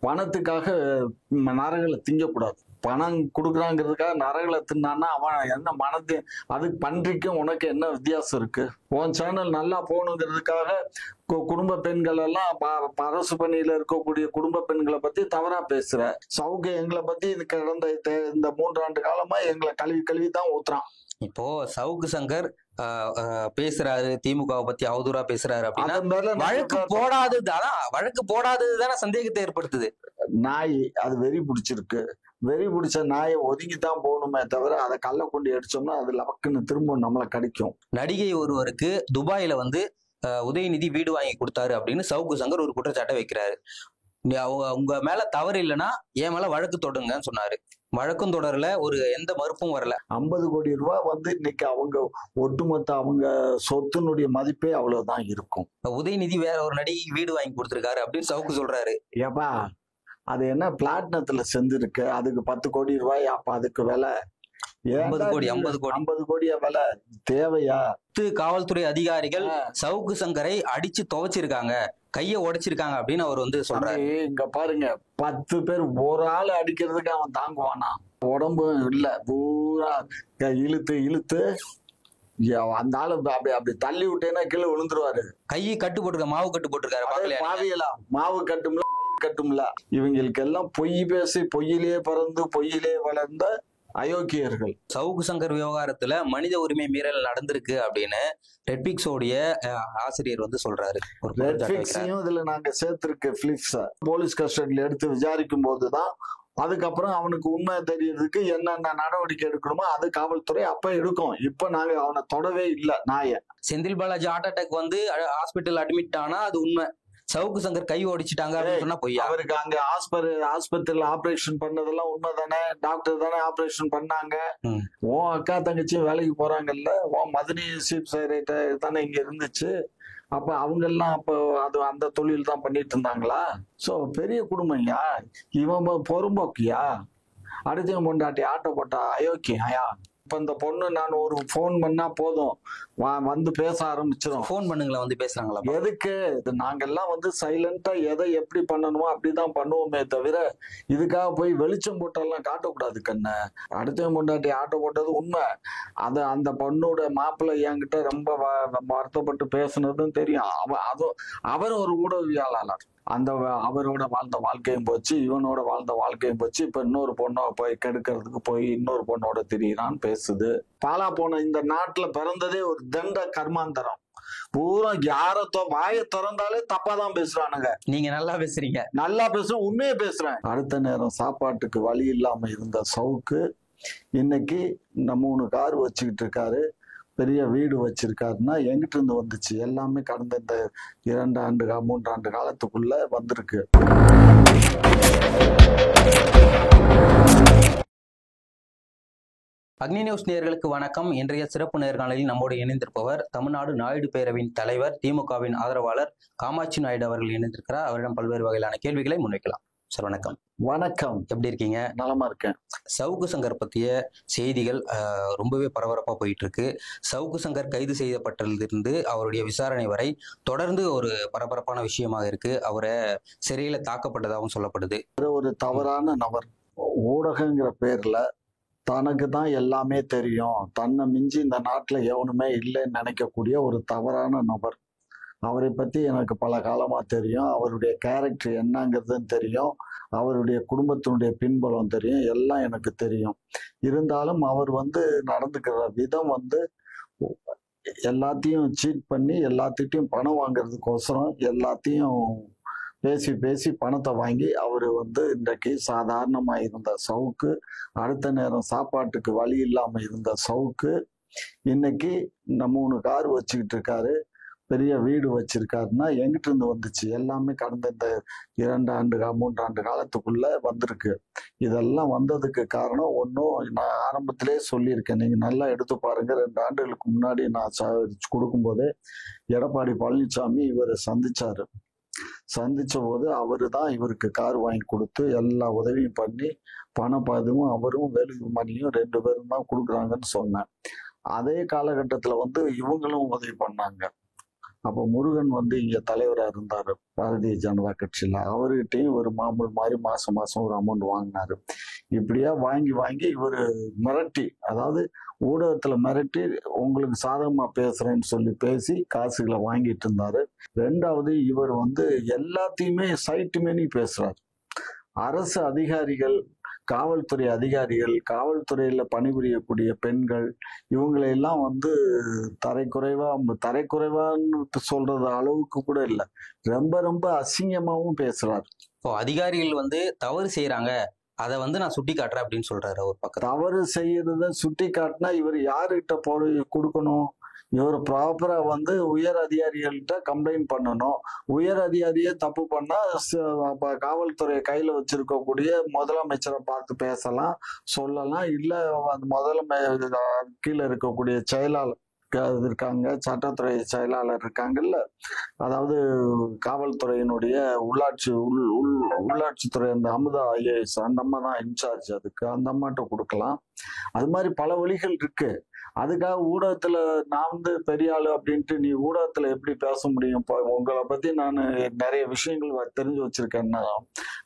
பணத்துக்காக நரகளை திங்கக்கூடாது. பணம் கொடுக்குறாங்கிறதுக்காக நரகளை தின்னான்னா அவன் என்ன மனத்து அதுக்கு பன்றிக்கும் உனக்கு என்ன வித்தியாசம் இருக்கு? உன் சேனல் நல்லா போகணுங்கிறதுக்காக குடும்ப பெண்கள் எல்லாம் அரசு பணியில இருக்கக்கூடிய குடும்ப பெண்களை பத்தி தவறா பேசுற. சவுக்கு எங்களை பத்தி கடந்த இந்த 3 ஆண்டு காலமா எங்களை கழுவி தான் ஊத்துறான். இப்போ சவுக்கு சங்கர் பேசுறாரு, திமுகவை பத்தி அவதூறா பேசுறாரு அப்படின்னா வழக்கு போடாததுதானே சந்தேகத்தை ஏற்படுத்துது. நாய் அது வெறி பிடிச்சிருக்கு. வெறி பிடிச்ச நாயை ஒதுங்கித்தான் போகணுமே தவிர அதை கல்ல கொண்டு அடிச்சோம்னா அது லவக்குன்னு திரும்ப நம்மளை கடிக்கும். நடிகை ஒருவருக்கு துபாயில உதயநிதி வீடு வாங்கி கொடுத்தாரு அப்படின்னு சவுக்கு சங்கர் ஒரு குற்றச்சாட்டை வைக்கிறாரு. உங்க மேல தவறு இல்லைன்னா என் மேல வழக்கு தொடருங்கன்னு சொன்னாரு. வழக்கும் தொடரல, ஒரு எந்த மறுப்பும் வரல. 50 கோடி ரூபாய் இன்னைக்கு அவங்க ஒட்டுமொத்த அவங்க சொத்தினுடைய மதிப்பே அவ்வளவுதான் இருக்கும். உதயநிதி வேற ஒரு நடிகைக்கு வீடு வாங்கி கொடுத்திருக்காரு அப்படின்னு சவுக்கு சொல்றாரு. ஏப்பா அது என்ன பிளாட்டினத்துல செஞ்சிருக்கு, அதுக்கு 10 கோடி ரூபாய். அப்ப அதுக்கு விலை 50 கோடியா விலை தேவையா? காவல்துறை அதிகாரிகள் சவுக்கு சங்கரை அடிச்சு துவைச்சிருக்காங்க, கைய உடைச்சிருக்காங்க அப்படின்னு அவர் சொல்றாரு. இங்க பாருங்க, 10 பேர் ஒரு ஆள் அடிக்கிறதுக்கு அவன் தாங்குவானா? உடம்பு இல்ல, பூரா இழுத்து அந்த ஆளு அப்படி தள்ளி விட்டேன்னா கீழே விழுந்துருவாரு. கையை கட்டு போட்டிருக்க, மாவு கட்டு போட்டிருக்காரு. பாவியலாம், மாவு கட்டும்ல கட்டும்ல. இவங்களுக்கு எல்லாம் பொய் பேசி பொய்யிலே பறந்து பொய்யிலே வளர்ந்த அயோக்கியர்கள். சவுக்கு சங்கர் விவகாரத்துல மனித உரிமை மீறல் நடந்திருக்கு அப்படின்னு ரெட்பிக்ஸோடைய ஆசிரியர் சொல்றாரு. ரெட்பிக்ஸையும் இதுல நாங்க சேர்த்திருக்கு. பிலிப்ஸ போலீஸ் கஸ்டடியில எடுத்து விசாரிக்கும் போதுதான் அதுக்கப்புறம் அவனுக்கு உண்மை தெரியறதுக்கு என்னென்ன நடவடிக்கை எடுக்கணுமோ அது காவல்துறை அப்ப எடுக்கும். இப்ப நாங்க அவனை தொடவே இல்லை. நாய Senthil Balaji heart attack hospital admit ஆனா அது உண்மை. சவுக்கு சங்கர் கை ஓடிச்சிட்டாங்க அப்படின்னு சொன்னா பொய்யா? அவருக்கு அங்க ஆஸ்பத்திரியில ஆபரேஷன் பண்ணதெல்லாம் உண்மைதானே? டாக்டர் தானே ஆபரேஷன் பண்ணாங்க. உன் அக்கா தங்கச்சியும் வேலைக்கு போறாங்கல்ல, உன் மதுரை சீப் டைரக்டர் தானே இங்க இருந்துச்சு. அப்ப அவங்க எல்லாம் அப்ப அந்த தொழில் தான் பண்ணிட்டு இருந்தாங்களா? சோ பெரிய குடும்பம்யா. இவன் பொறும்போக்கியா? அடுத்தவன் பொண்டாட்டி ஆட்டோ போட்டா அயோக்கியா? இப்ப இந்த பொண்ணு நான் ஒரு போன் பண்ணா போதும் பேச ஆரம்பிச்சிடும். போன் பண்ணுங்களா, பேசுறாங்களா? எதுக்கு? நாங்கெல்லாம் சைலண்டா எதை எப்படி பண்ணணுமோ அப்படிதான் பண்ணுவோமே தவிர இதுக்காக போய் வெளிச்சம் போட்டெல்லாம் காட்டக்கூடாது. கண்ண அடுத்தவன் பொண்டாட்டி ஆட்டோ போட்டது உண்மை. அந்த பொண்ணோட மாப்பிள்ளை என்கிட்ட ரொம்ப வருத்தப்பட்டு பேசுனதும் தெரியும். அவர் ஒரு ஊடகவியலாளர். அவரோட வாழ்ந்த வாழ்க்கையும் போச்சு, இவனோட வாழ்ந்த வாழ்க்கையும் போச்சு. இப்ப இன்னொரு பொண்ணை போய் கெடுக்கிறதுக்கு போய் இன்னொரு பொண்ணோட திரியிறான் பேசுது. பாலா போன இந்த நாட்டுல பிறந்ததே ஒரு தண்ட கர்மாந்தரம். பூரா வாயை திறந்தாலே தப்பாதான் பேசுறானுங்க. நீங்க நல்லா பேசுறீங்க. நல்லா பேசுறேன், உண்மையே பேசுறேன். அடுத்த நேரம் சாப்பாட்டுக்கு வழி இல்லாம இருந்த சவுக்கு இன்னைக்கு 3 கார் வச்சுக்கிட்டு இருக்காரு, பெரிய வீடு வச்சிருக்காருன்னா எங்கிட்ட இருந்து வந்துச்சு? எல்லாமே கடந்த இந்த 2 ஆண்டு 3 ஆண்டு காலத்துக்குள்ள வந்திருக்கு. அக்னி நியூஸ் நேயர்களுக்கு வணக்கம். இன்றைய சிறப்பு நேர்காணலில் நம்மோடு இணைந்திருப்பவர் தமிழ்நாடு நாயுடு பேரவையின் தலைவர், திமுகவின் ஆதரவாளர் காமாட்சி நாயுடு அவர்கள் இணைந்திருக்கிறார். அவரிடம் பல்வேறு வகையிலான கேள்விகளை முன்வைக்கலாம். சார் வணக்கம். வணக்கம். எப்படி இருக்கீங்க? நலமா இருக்கேன். சவுக்கு சங்கர் பற்றிய செய்திகள் ரொம்பவே பரபரப்பா போயிட்டு இருக்கு. சவுக்கு சங்கர் கைது செய்யப்பட்டதிலிருந்து அவருடைய விசாரணை வரை தொடர்ந்து ஒரு பரபரப்பான விஷயமாக இருக்கு. அவரை சிறையில தாக்கப்பட்டதாகவும் சொல்லப்படுது. ஒரு தவறான நபர் ஊடகங்கிற பேர்ல தனக்கு தான் எல்லாமே தெரியும், தன்னை மிஞ்சி இந்த நாட்டுல எவனுமே இல்லைன்னு நினைக்கக்கூடிய ஒரு தவறான நபர். அவரை பத்தி எனக்கு பல காலமா தெரியும். அவருடைய கேரக்டர் என்னங்கிறதுன்னு தெரியும். அவருடைய குடும்பத்தினுடைய பின்புலம் தெரியும். எல்லாம் எனக்கு தெரியும். இருந்தாலும் அவர் நடந்துக்கிற விதம் எல்லாத்தையும் சீட் பண்ணி எல்லாத்திட்டையும் பணம் வாங்குறதுக்கோசரம் எல்லாத்தையும் பேசி பணத்தை வாங்கி அவரு இன்றைக்கு சாதாரணமா இருந்த சவுக்கு, அடுத்த நேரம் சாப்பாட்டுக்கு வழி இல்லாம இருந்த சவுக்கு இன்னைக்கு 3 கார் வச்சுக்கிட்டு இருக்காரு, பெரிய வீடு வச்சிருக்காருன்னா எங்கிட்ட இருந்து வந்துச்சு? எல்லாமே கடந்த இந்த 2 ஆண்டு 3 ஆண்டு காலத்துக்குள்ள வந்திருக்கு. இதெல்லாம் வந்ததுக்கு காரணம் ஒன்றும் நான் ஆரம்பத்திலே சொல்லியிருக்கேன். நீங்க நல்லா எடுத்து பாருங்க. 2 ஆண்டுகளுக்கு முன்னாடி நான் கொடுக்கும்போதே எடப்பாடி பழனிசாமி இவரை சந்திச்ச போது அவரு தான் இவருக்கு கார் வாங்கி கொடுத்து எல்லா உதவியும் பண்ணி பணம் பாதுவும் அவரும் வேலுமணியும் 2 பேரும் தான் கொடுக்குறாங்கன்னு சொன்னேன். அதே காலகட்டத்துல இவங்களும் உதவி பண்ணாங்க. அப்போ முருகன் வந்து இங்க தலைவரா இருந்தாரு பாரதிய ஜனதா கட்சியில. அவர்கிட்டயும் ஒரு மாமூல் மாதிரி மாசம் மாசம் ஒரு அமௌண்ட் வாங்கினாரு. இப்படியா வாங்கி வாங்கி இவரு மிரட்டி, அதாவது ஊடகத்துல மிரட்டி உங்களுக்கு சாதகமா பேசுறேன்னு சொல்லி பேசி காசுகளை வாங்கிட்டு இருந்தாரு. ரெண்டாவது இவர் வந்து எல்லாத்தையுமே சைட்டு மேனி பேசுறாரு. அரசு அதிகாரிகள், காவல்துறை அதிகாரிகள், காவல்துறையில பணிபுரியக்கூடிய பெண்கள், இவங்களை எல்லாம் வந்து தரைக்குறைவான்னு சொல்றது அளவுக்கு கூட இல்லை, ரொம்ப ரொம்ப அசிங்கமாவும் பேசுறாரு. இப்போ அதிகாரிகள் வந்து தவறு செய்யறாங்க, அதை வந்து நான் சுட்டி காட்டுறேன் அப்படின்னு சொல்றாரு ஒரு பக்கம். தவறு செய்யறத சுட்டி காட்டினா இவர் யாருகிட்ட போய் கொடுக்கணும்? இவர் ப்ராப்பரா வந்து உயர் அதிகாரிகள்கிட்ட கம்ப்ளைண்ட் பண்ணணும். உயர் அதிகாரியே தப்பு பண்ணா காவல்துறை கையில வச்சிருக்கக்கூடிய முதலமைச்சரை பார்த்து பேசலாம், சொல்லலாம். இல்ல கீழே இருக்கக்கூடிய செயலாளர் இருக்காங்க, சட்டத்துறை செயலாளர் இருக்காங்கல்ல, அதாவது காவல்துறையினுடைய உள்ளாட்சித்துறை அந்த அமுதா ஐஏஎஸ், அந்த அம்மா தான் இன்சார்ஜ், அதுக்கு அந்த அம்மாட்ட கொடுக்கலாம். அது மாதிரி பல வழிகள் இருக்கு. அதுக்காக ஊடகத்துல நான் வந்து பெரிய ஆளு அப்படின்ட்டு நீ ஊடகத்துல எப்படி பேச முடியும்? உங்களை பத்தி நான் நிறைய விஷயங்கள் தெரிஞ்சு வச்சிருக்கேன்னா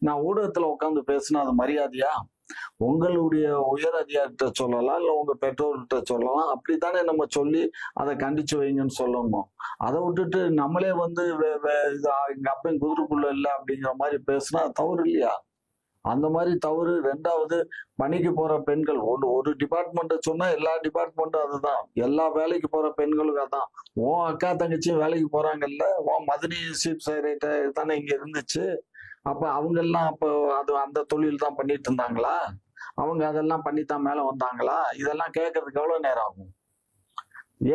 நான் ஊடகத்துல உட்காந்து பேசினா அது மரியாதையா? உங்களுடைய உயர் அதிகாரிகிட்ட சொல்லலாம், இல்ல உங்க பெற்றோர்கிட்ட சொல்லலாம். அப்படித்தானே நம்ம சொல்லி அதை கண்டிச்சு வைங்கன்னு சொல்லணும். அதை விட்டுட்டு நம்மளே வந்து எங்க அப்பன் குதிரைக்குள்ள இல்லை அப்படிங்கிற மாதிரி பேசினா தவறு இல்லையா? அந்த மாதிரி தவறு. ரெண்டாவது, பணிக்கு போற பெண்கள் ஒரு டிபார்ட்மெண்ட்டை சொன்னா எல்லா டிபார்ட்மெண்ட்டும் அதுதான், எல்லா வேலைக்கு போற பெண்களுக்கு அதான். உன் அக்கா தங்கச்சியும் வேலைக்கு போறாங்கல்ல, உன் மதுரை சீப் செக்ரட்டரி தானே இங்க இருந்துச்சு. அப்ப அவங்க எல்லாம் அப்போ அந்த தொழில் தான் பண்ணிட்டு இருந்தாங்களா? அவங்க அதெல்லாம் பண்ணித்தான் மேல வந்தாங்களா? இதெல்லாம் கேட்கறதுக்கு எவ்வளவு நேரம் ஆகும்?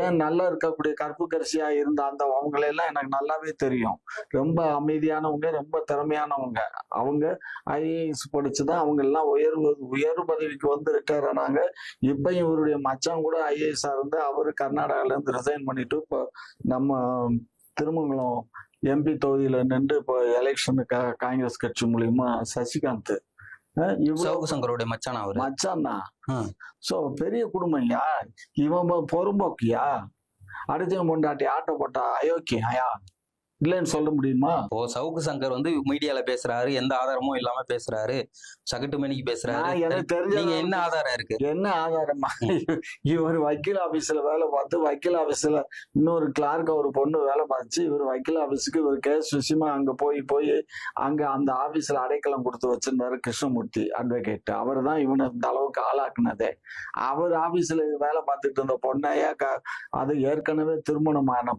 ஏன் நல்லா இருக்கக்கூடிய கற்பு கரிசியா இருந்த அந்த அவங்களெல்லாம் எனக்கு நல்லாவே தெரியும். ரொம்ப அமைதியானவங்க, ரொம்ப திறமையானவங்க. அவங்க ஐஏஎஸ் படிச்சுதான் அவங்க எல்லாம் உயர்வு பதவிக்கு வந்து ரிட்டையர் ஆனாங்க. இப்ப இவருடைய மச்சான் கூட ஐஏஎஸ்ஆ இருந்து அவரு கர்நாடகால இருந்து ரிசைன் பண்ணிட்டு இப்போ நம்ம திருமங்கலம் எம்பி தொகுதியில நின்று இப்போ எலெக்ஷனுக்காக காங்கிரஸ் கட்சி மூலியமா சசிகாந்த், சவுக்கு சங்கருடைய மச்சான் அவரு. மச்சான் தான். சோ பெரிய குடும்பம்யா. இவன் பொறும்போக்கியா? அடுத்த பொண்டாட்டி ஆட்டோ போட்டா அயோக்கியா இல்லைன்னு சொல்ல முடியுமா? இப்போ சவுக்கு சங்கர் வந்து மீடியால பேசுறாரு, எந்த ஆதாரமும் இல்லாம பேசுறாரு, சகட்டு மணிக்கு பேசுறாரு. எனக்கு தெரிஞ்ச என்ன ஆதாரம் இருக்கு? என்ன ஆதாரமா? இவர் வக்கீல் ஆபீஸ்ல வேலை பார்த்து, வக்கீல் ஆபீஸ்ல இன்னொரு கிளார்க் ஒரு பொண்ணு வேலை பார்த்துச்சு. இவர் வக்கீல் ஆபீஸுக்கு ஒரு கேஸ் விஷயமா அங்க போய் அங்க அந்த ஆபீஸ்ல அடைக்கலம் கொடுத்து வச்சிருந்தாரு கிருஷ்ணமூர்த்தி அட்வொகேட். அவர் தான் இவனை இந்த அளவுக்கு ஆளாக்குனதே. அவர் ஆபீஸ்ல வேலை பார்த்துட்டு இருந்த பொண்ணையா, அது ஏற்கனவே திருமணமான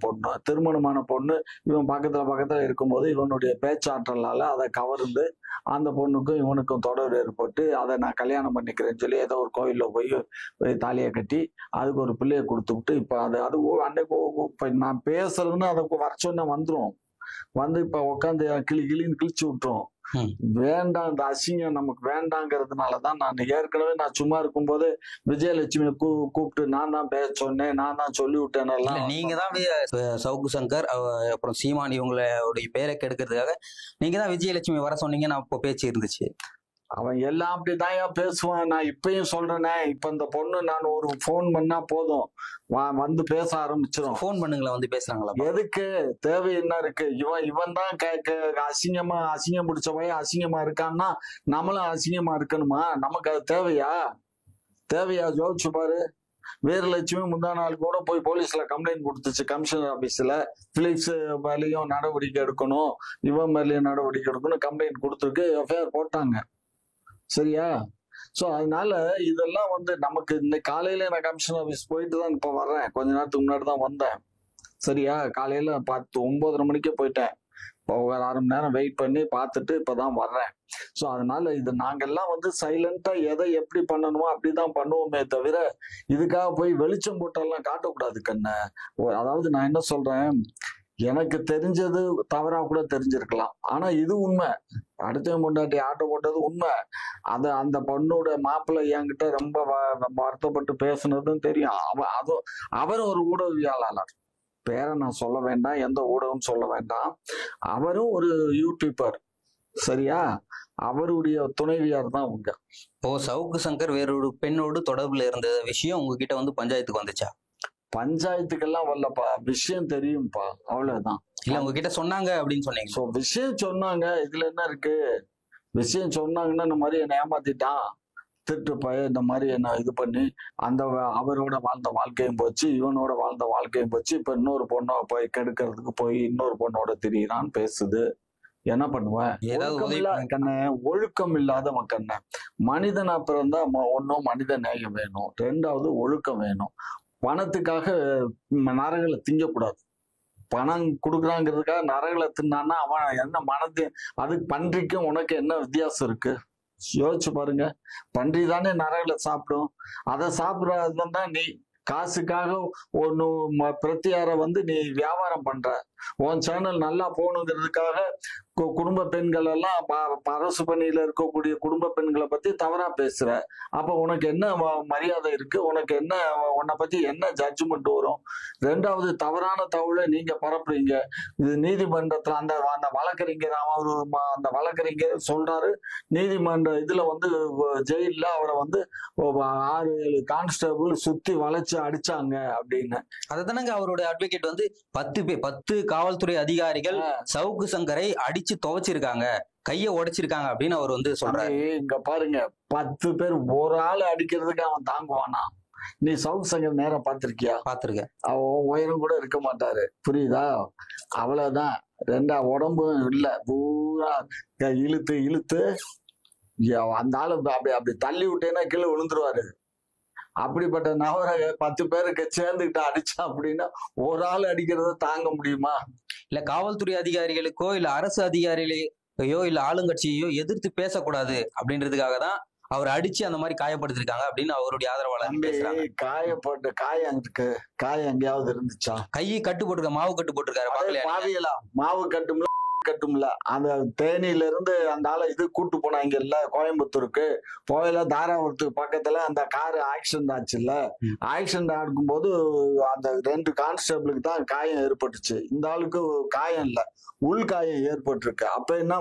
பொண்ணு. இவன் பக்கத்துல இருக்கும்போது இவனுடைய பேச்சாற்றலால அதை கவர்ந்து அந்த பொண்ணுக்கும் இவனுக்கும் தொடர்பு ஏற்பட்டு அதை நான் கல்யாணம் பண்ணிக்கிறேன்னு சொல்லி ஏதோ ஒரு கோயில்ல போய் தாலியை கட்டி அதுக்கு ஒரு பிள்ளையை கொடுத்துக்கிட்டு இப்ப அது அன்னைக்கு நான் பேசுறதுன்னு அதை வர சொன்ன வந்துரும். வந்து இப்ப உட்காந்து கிளின்னு கிழிச்சு விட்டுரும். வேண்டாம், இந்த அசிங்கம் நமக்கு வேண்டாங்கிறதுனாலதான் நான் ஏற்கனவே நான் சும்மா இருக்கும்போது விஜயலட்சுமி கூப்பிட்டு நான் தான் பேச சொன்னேன், நான் தான் சொல்லி விட்டேன். நீங்க தான் சவுக்கு சங்கர் அப்புறம் சீமான் இவங்களுடைய பேரை கெடுக்கிறதுக்காக நீங்க தான் விஜயலட்சுமி வர சொன்னீங்க. நான் இப்போ பேச்சு இருந்துச்சு. அவன் எல்லாம் அப்படிதான் பேசுவான். நான் இப்பயும் சொல்றேனே, இப்ப இந்த பொண்ணு நான் ஒரு போன் பண்ணா போதும் வந்து பேச ஆரம்பிச்சிடும். போன் பண்ணுங்களா, வந்து பேசுறாங்களா? எதுக்கு? தேவை என்ன இருக்கு? இவன் தான் அசிங்கம் பிடிச்ச பையன் அசிங்கமா இருக்கான்னா நம்மளும் அசிங்கமா இருக்கணுமா? நமக்கு அது தேவையா? ஜோதிச்சு பாரு. வீரலட்சுமி முந்தா நாள் கூட போய் போலீஸ்ல கம்ப்ளைண்ட் கொடுத்துச்சு கமிஷனர் ஆபீஸ்ல. பிலிப்ஸ் மேலேயும் நடவடிக்கை எடுக்கணும், இவன் மேலேயும் நடவடிக்கை எடுக்கணும் கம்ப்ளைண்ட் கொடுத்துருக்கு. எஃப்ஐஆர் போட்டாங்க. சரியா? சோ அதனால இதெல்லாம் வந்து நமக்கு இந்த காலையில நான் கமிஷன் ஆபீஸ் போயிட்டு தான் இப்ப வர்றேன். கொஞ்ச நேரத்துக்கு முன்னாடி தான் வந்தேன். சரியா? காலையில 9:30 மணிக்கே போயிட்டேன். இப்போ ஒரு 1/2 மணி நேரம் வெயிட் பண்ணி பார்த்துட்டு இப்பதான் வர்றேன். சோ அதனால இது நாங்கெல்லாம் வந்து சைலண்டா எதை எப்படி பண்ணணுமோ அப்படிதான் பண்ணுவோமே தவிர இதுக்காக போய் வெளிச்சம் போட்டெல்லாம் காட்டக்கூடாது கண்ண. அதாவது நான் என்ன சொல்றேன், எனக்கு தெரிஞ்சது தவறா கூட தெரிஞ்சிருக்கலாம். ஆனா இது உண்மை. அடுத்த பொண்டாட்டி ஆட்டோ போட்டது உண்மை. அந்த பொண்ணோட மாப்பிள்ளை என்கிட்ட ரொம்ப வருத்தப்பட்டு பேசுனதும் தெரியும். அவரும் ஒரு ஊடகவியலாளர். பேரை நான் சொல்ல வேண்டாம், எந்த ஊடகம் சொல்ல வேண்டாம். அவரும் ஒரு யூடியூபர். சரியா? அவருடைய துணைவியார் தான் உங்க. சவுக்கு சங்கர் வேறொரு பெண்ணோடு தொடர்புல இருந்த விஷயம் உங்ககிட்ட வந்து பஞ்சாயத்துக்கு வந்துச்சா? பஞ்சாயத்துக்கெல்லாம் வரலப்பா, விஷயம் தெரியும்பா, அவ்வளவுதான். இல்ல உங்ககிட்ட சொன்னாங்க அப்படின்னு சொன்னீங்க. சோ விஷயம் சொன்னாங்க, இதுல என்ன இருக்கு? விஷயம் சொன்னாங்கன்னா இந்த மாதிரி என்னை ஏமாத்திட்டான், திருட்டு பையன், இந்த மாதிரி என்ன இது பண்ணி அந்த அவரோட வாழ்ந்த வாழ்க்கையும் போச்சு, இவனோட வாழ்ந்த வாழ்க்கையும் போச்சு, இப்ப இன்னொரு பொண்ணை போய் கெடுக்கிறதுக்கு போய் இன்னொரு பொண்ணோட திரியிறான்னு பேசுது. என்ன பண்ணுவேன்? ஏதாவது ஒழுக்கம் உதவி இல்லாத பண்ண- கண்ண, ஒழுக்கம் இல்லாதவன் கண்ண. மனிதனா பிறந்தா ஒன்னும் மனித நேயம் வேணும், ரெண்டாவது ஒழுக்கம் வேணும். பணத்துக்காக நரகளை திங்கக்கூடாது. பணம் கொடுக்குறாங்கிறதுக்காக நரகளை தின்னான்னா அவன் என்ன மனது? அதுக்கு பன்றிக்கும் உனக்கு என்ன வித்தியாசம் இருக்கு? யோசிச்சு பாருங்க. பன்றி தானே நரகளை சாப்பிடும். அதை சாப்பிடாதான் நீ காசுக்காக ஒன்னு பிரத்தியார நீ வியாபாரம் பண்ற. உன் சேனல் நல்லா போகணுங்கிறதுக்காக குடும்ப பெண்கள் எல்லாம் அரசு பணியில இருக்கக்கூடிய குடும்ப பெண்களை பத்தி தவறா பேசுற. அப்ப உனக்கு என்ன மரியாதை இருக்கு? உனக்கு என்ன, உன்னை பத்தி என்ன ஜட்ஜ்மெண்ட் வரும்? ரெண்டாவது, தவறான தகவலை நீங்க பரப்புறீங்க. இது நீதிமன்றத்துல அந்த அந்த வழக்கறிஞர் அந்த வழக்கறிஞர் சொல்றாரு, நீதிமன்ற இதுல ஜெயில அவரை 6-7 கான்ஸ்டபிள் சுத்தி வளைச்சு அடிச்சாங்க அப்படின்னு. அதுதானங்க அவரோட அட்வொகேட் 10 காவல்துறை அதிகாரிகள் சவுக்கு சங்கரை அடிச்சு துவைச்சிருக்காங்க, கைய உடைச்சிருக்காங்க அப்படின்னு அவர் சொல்றாரு. இங்க பாருங்க, 10 பேர் ஒரு ஆள் அடிக்கிறதுக்கு அவன் தாங்குவானா? நீ சவுக்கு சங்கர் நேரம் பார்த்திருக்கியா? பாத்துருக்க. அவன் உயரம் கூட இருக்க மாட்டாரு, புரியுதா? அவ்வளவுதான். ரெண்டா உடம்பும் இல்ல, பூரா இழுத்து இழுத்து அந்த ஆளு அப்படி தள்ளி விட்டேன்னா கீழே விழுந்துருவாரு. அப்படிப்பட்ட நபரை 10 பேருக்கு சேர்ந்துகிட்டு அடிச்சா அப்படின்னா ஒரு ஆள் அடிக்கிறத தாங்க முடியுமா? இல்ல காவல்துறை அதிகாரிகளுக்கோ இல்ல அரசு அதிகாரிகளையோ இல்ல ஆளுங்கட்சியையோ எதிர்த்து பேசக்கூடாது அப்படின்றதுக்காக தான் அவர் அடிச்சு அந்த மாதிரி காயப்படுத்திருக்காங்க அப்படின்னு அவருடைய ஆதரவாளர் பேசுறாங்க. காயப்பட்டு காயம் இருக்கு, காயம் எங்கேயாவது இருந்துச்சா? கையை கட்டு போட்டிருக்க, மாவு கட்டு போட்டிருக்காரு. பாவியலாம், மாவு கட்டும்ல கட்டும்ல. அந்த தேனியில இருந்து அந்த ஆளை இது கூட்டு போனாங்க இல்ல கோயம்புத்தூருக்கு, போயில தாராபுரத்துக்கு பக்கத்துல அந்த கார் ஆக்சிடென்ட் ஆச்சு இல்ல. ஆக்சிடென்ட் ஆகும்போது அந்த 2 கான்ஸ்டபிளுக்கு தான் காயம் ஏற்பட்டுச்சு. இந்த ஆளுக்கு காயம் இல்ல, உள்காயம் ஏற்பட்டிருக்கு. அப்ப என்ன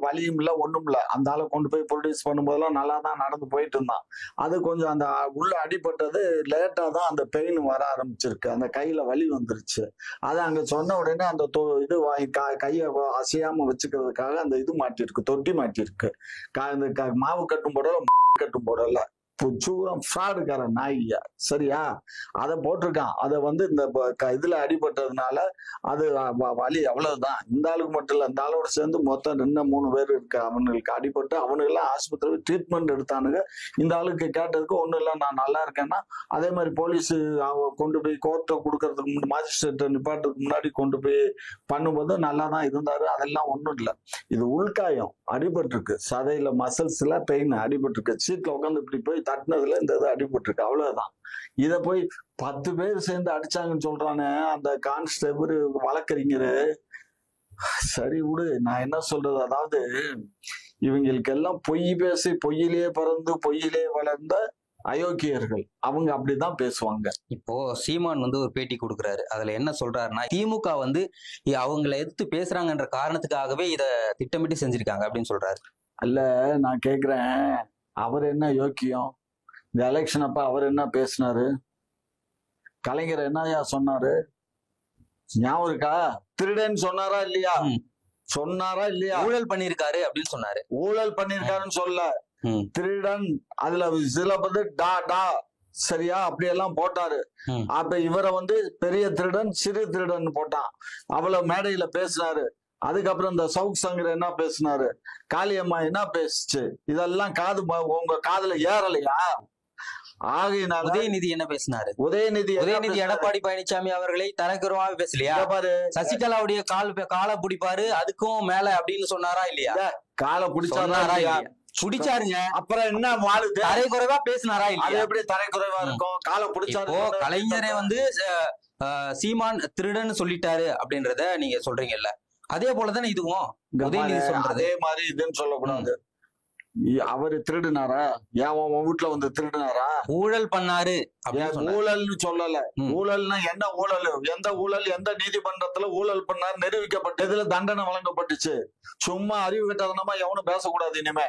வலியும் இல்ல, ஒண்ணும் இல்ல. அந்த ஆளை கொண்டு போய் ப்ரொடியூஸ் பண்ணும்போதெல்லாம் நல்லா தான் நடந்து போயிட்டு இருந்தான். அது கொஞ்சம் அந்த உள்ள அடிபட்டது லேட்டா தான் அந்த பெயின் வர ஆரம்பிச்சிருக்கு, அந்த கையில வலி வந்துருச்சு. அதை அங்க சொன்ன உடனே அந்த இது கையை அசையாம வச்சுக்கிறதுக்காக அந்த இது மாட்டிருக்கு, தொட்டி மாட்டிருக்கு. மாவு கட்டும் போடல, கட்டும் போடல, ஃப்ராடுக்கார நாய்யா, சரியா? அதை போட்டிருக்கான். அதை இந்த இதுல அடிபட்டதுனால அது வலி அவ்வளவுதான். இந்த ஆளுக்கு மட்டும் இல்ல, இந்த ஆளோட சேர்ந்து மொத்தம் 3 பேர் இருக்கு. அவனுக்கு அடிபட்டு அவனுக்கெல்லாம் ஆஸ்பத்திரி ட்ரீட்மெண்ட் எடுத்தானுங்க. இந்த ஆளுக்கு கேட்டதுக்கு ஒண்ணும் இல்ல, நான் நல்லா இருக்கேன்னா. அதே மாதிரி போலீஸ் கொண்டு போய் கோர்ட்டை கொடுக்கறதுக்கு மாஜிஸ்ட்ரேட்டை நிப்பாட்டுறதுக்கு முன்னாடி கொண்டு போய் பண்ணும்போது நல்லா தான் இருந்தாரு. அதெல்லாம் ஒண்ணும் இல்லை. இது உள்காயம் அடிபட்டு இருக்கு, சதையில மசில்ஸ்ல பெயின் அடிபட்டு இருக்கு. சீட்ல உட்காந்து இப்படி போய் தட்டினதுல இந்த இது அடிபட்டு இருக்கு, அவ்வளவுதான். இத போய் 10 பேர் சேர்ந்து அடிச்சாங்கன்னு சொல்றானே அந்த கான்ஸ்டபிள் வழக்கறிஞரு. சரி விடு, நான் என்ன சொல்றது, அதாவது இவங்களுக்கு எல்லாம் பொய் பேசி பொய்யிலே பிறந்து பொய்யிலே வளர்ந்த அயோக்கியர்கள். அவங்க அப்படிதான் பேசுவாங்க. இப்போ சீமான் ஒரு பேட்டி கொடுக்குறாரு. அதுல என்ன சொல்றாருன்னா, திமுக அவங்களை எதிர்த்து பேசுறாங்கன்ற காரணத்துக்காகவே இத திட்டமிட்டு செஞ்சிருக்காங்க அப்படின்னு சொல்றாரு. அல்ல, நான் கேக்குறேன், அவர் என்ன யோக்கியம்? இந்த எலெக்ஷன் அப்ப அவர் என்ன பேசினாரு? கலைஞர் என்னையா சொன்னாரு? ஞாபகம் இருக்கா? திருடன்னு சொன்னாரா இல்லையா? சொன்னாரா இல்லையா? ஊழல் பண்ணிருக்காரு அப்படின்னு சொன்னாரு. ஊழல் பண்ணிருக்காருன்னு சொல்ல, திருடன் அதுல சில டா டா, சரியா? அப்படியெல்லாம் போட்டாரு. அப்ப இவரை பெரிய திருடன் சிறு திருடன் போட்டான். அவ்வளவு மேடையில பேசினாரு. அதுக்கப்புறம் இந்த சவுக் சங்கர் என்ன பேசினாரு, காளியம்மா என்ன பேசுச்சு, இதெல்லாம் உங்க காதுல ஏறலையா? ஆகையினால உதயநிதி என்ன பேசினாரு? உதயநிதி எடப்பாடி பழனிசாமி அவர்களை தனக்குறவாக பேசலையா? பாரு, சசிகலாவுடைய காலை பிடிப்பாரு, அதுக்கும் மேல அப்படின்னு சொன்னாரா இல்லையா? காலை பிடிச்சாரா? குடிச்சாருங்க. அப்புறம் என்ன மாளுக்கு தரைக்குறைவா பேசினாரா இல்லையா? அது எப்படி தரைக்குறைவா இருக்கும்? காலை பிடிச்சாரு. கலைஞரே சீமான் திருடன்னு சொல்லிட்டாரு அப்படின்றத நீங்க சொல்றீங்கல்ல, அதே போலதானே இதுவும் உதயநிதி சொல்றது. அதே மாதிரி இதுன்னு சொல்லக்கூடாது. அவரு திருடுனாரா? ஏன் உன் வீட்டுல திருடுனாரா? ஊழல் பண்ணாரு. ஊழல்னு சொல்லல. ஊழல்னா என்ன ஊழல்? எந்த ஊழல் எந்த நீதிமன்றத்துல ஊழல் பண்ணாரு நிரூபிக்கப்பட்டு இதுல தண்டனை வழங்கப்பட்டுச்சு. சும்மா அறிவு கட்டதனமா எவனும் பேசக்கூடாது. இனிமே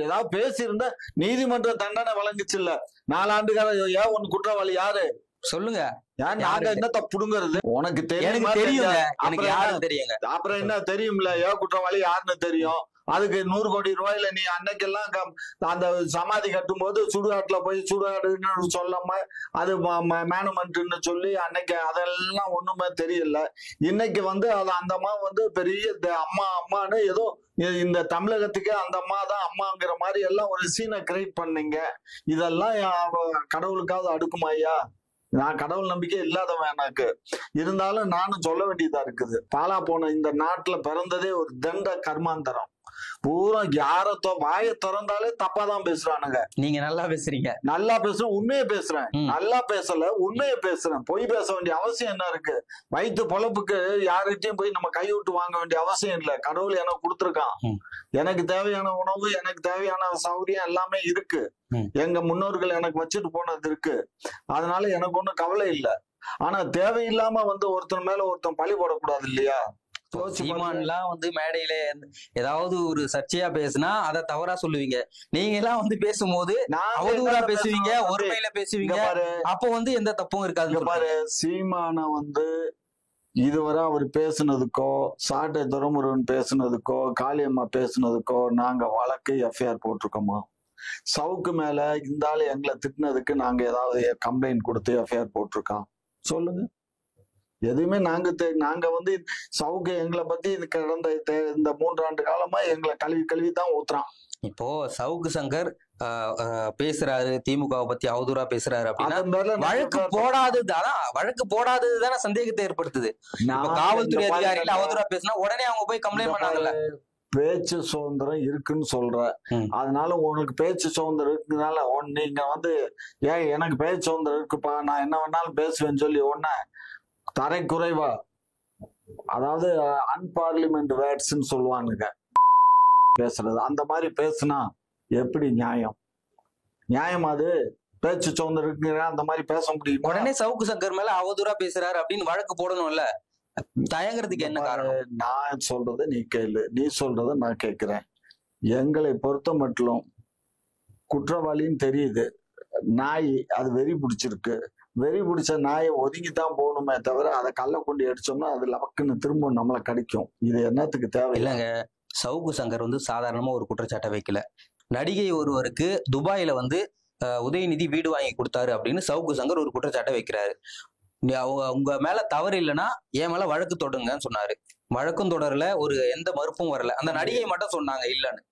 ஏதாவது பேசியிருந்தா நீதிமன்ற தண்டனை வழங்குச்சு இல்ல. 4 ஆண்டுகால ஏன் ஒன்னு குற்றவாளி யாரு? சொல்லுங்க. ஏன் நாங்க என்னத்த புடுங்குறது? உனக்கு எனக்கு தெரியுமா தெரியுங்க. தெரியாது? எனக்கு அப்புறம் யாருன்னு தெரியுங்க. அப்புறம் என்ன தெரியும்ல, குற்றவாளி யாருன்னு தெரியும். அதுக்கு 100 கோடி ரூபாயில நீ அன்னைக்கெல்லாம் அந்த சமாதி கட்டும் போது சுடுகாட்டுல போய் சுடுகாடுன்னு சொல்லாம அது மேனமெண்ட்னு சொல்லி அன்னைக்கு அதெல்லாம் ஒண்ணுமே தெரியல. இன்னைக்கு வந்து அது அந்த அம்மா வந்து பெரிய அம்மான்னு ஏதோ இந்த தமிழகத்துக்கே அந்த அம்மா தான் அம்மாங்கிற மாதிரி எல்லாம் ஒரு சீனை கிரியேட் பண்ணீங்க. இதெல்லாம் கடவுளுக்காவது அடுக்குமா ஐயா? நான் கடவுள் நம்பிக்கை இல்லாதவன் எனக்கு. இருந்தாலும் நானும் சொல்ல வேண்டியதா இருக்குது. பாலா போன இந்த நாட்டுல பிறந்ததே ஒரு தண்ட கர்மாந்தரம். பூரா வாயை திறந்தாலே தப்பாதான் பேசுறானுங்க. நீங்க நல்லா பேசுறீங்க. நல்லா பேசுறேன், உண்மையை பேசுறேன். நல்லா பேசல, உண்மையை பேசுறேன். பொய் பேச வேண்டிய அவசியம் என்ன இருக்கு? வயிற்று பொழப்புக்கு யாருக்கிட்டையும் போய் நம்ம கைவிட்டு வாங்க வேண்டிய அவசியம் இல்லை. கடவுள் எனக்கு கொடுத்துருக்கான். எனக்கு தேவையான உணவு, எனக்கு தேவையான சௌகரியம் எல்லாமே இருக்கு. எங்க முன்னோர்கள் எனக்கு வச்சுட்டு போனது இருக்கு. அதனால எனக்கு ஒண்ணும் கவலை இல்லை. ஆனா தேவையில்லாம வந்து ஒருத்தன் மேல ஒருத்தன் பழி போடக்கூடாது இல்லையா? சீமான்லாம் வந்து மேடையில ஏதாவது ஒரு சர்ச்சையா பேசினா அதை தவறா சொல்லுவீங்க. நீங்க எல்லாம் வந்து பேசும்போது அவதூறா பேசுவீங்க, ஒருமையில பேசுவீங்க. அப்போ வந்து எந்த தப்பும் இருக்காது. பாரு, சீமான வந்து இதுவரை அவர் பேசுனதுக்கோ, சாட்டை துரைமுருகன் பேசுனதுக்கோ, காளியம்மா பேசுனதுக்கோ நாங்க வழக்கு எஃப்ஐஆர் போட்டிருக்கோமா? சவுக்கு மேல இந்த ஆளு எங்களை திட்டினதுக்கு நாங்க ஏதாவது கம்ப்ளைண்ட் கொடுத்து எஃப்ஐஆர் போட்டிருக்கோம்? சொல்லுங்க. எதுவுமே நாங்க வந்து சவுக்கு எங்களை பத்தி கடந்த இந்த 3 ஆண்டு காலமா எங்களை கழுவி தான் ஊத்துறான். இப்போ சவுக்கு சங்கர் பேசுறாரு, திமுகவை பத்தி அவதூறா பேசுறாரு அப்படின்னா வழக்கு போடாததுதானே சந்தேகத்தை ஏற்படுத்துது. காவல்துறை அதிகாரிகள் அவதூறா பேசினா உடனே அவங்க போய் கம்ப்ளைண்ட் பண்ணாங்கல்ல. பேச்சு சுதந்திரம் இருக்குன்னு சொல்ற, அதனால உனக்கு பேச்சு சுதந்திரம் இருக்குனால நீங்க வந்து எனக்கு பேச்சு சுதந்திரம் இருக்குப்பா, நான் என்ன வேணாலும் பேசுவேன்னு சொல்லி தரை குறைவா, அதாவது அன்பார்லிமெண்ட் வேர்ட்ஸ்ன்னு சொல்லுவானுங்க பேசுறது, அந்த மாதிரி பேசுனா எப்படி நியாயம்? நியாயம் அது? பேச்சு சுதந்திரம் இருக்குங்கிற அந்த மாதிரி பேச முடியும்? உடனே சவுக்கு சங்கர் மேல அவதூறா பேசுறாரு அப்படின்னு வழக்கு போடணும்ல. தயங்குறதுக்கு என்ன காரணம்? நான் சொல்றத நீ கேளு, நீ சொல்றத நான் கேட்கிறேன். எங்களை பொறுத்த மட்டும் குற்றவாளின்னு தெரியுது. நாய் அது வெறி பிடிச்சிருக்கு. வெறி பிடிச்ச நாயை ஒதுங்கித்தான் போகணுமே தவிர அதை கல்ல கொண்டு அடிச்சோம்னா அது லவக்குன்னு திரும்ப நம்மளை கடிக்கும். இது என்னத்துக்கு தேவை? இல்லைங்க, சவுக்கு சங்கர் வந்து சாதாரணமா ஒரு குற்றச்சாட்டை வைக்கல. நடிகை ஒருவருக்கு துபாயில வந்து உதயநிதி வீடு வாங்கி கொடுத்தாரு அப்படின்னு சவுக்கு சங்கர் ஒரு குற்றச்சாட்டை வைக்கிறாரு. உங்க மேல தவறு இல்லைன்னா என் மேல வழக்கு தொடருங்கன்னு சொன்னாரு. வழக்கும் தொடரல, ஒரு எந்த மறுப்பும் வரல. அந்த நடிகை மட்டும் சொன்னாங்க இல்லன்னு.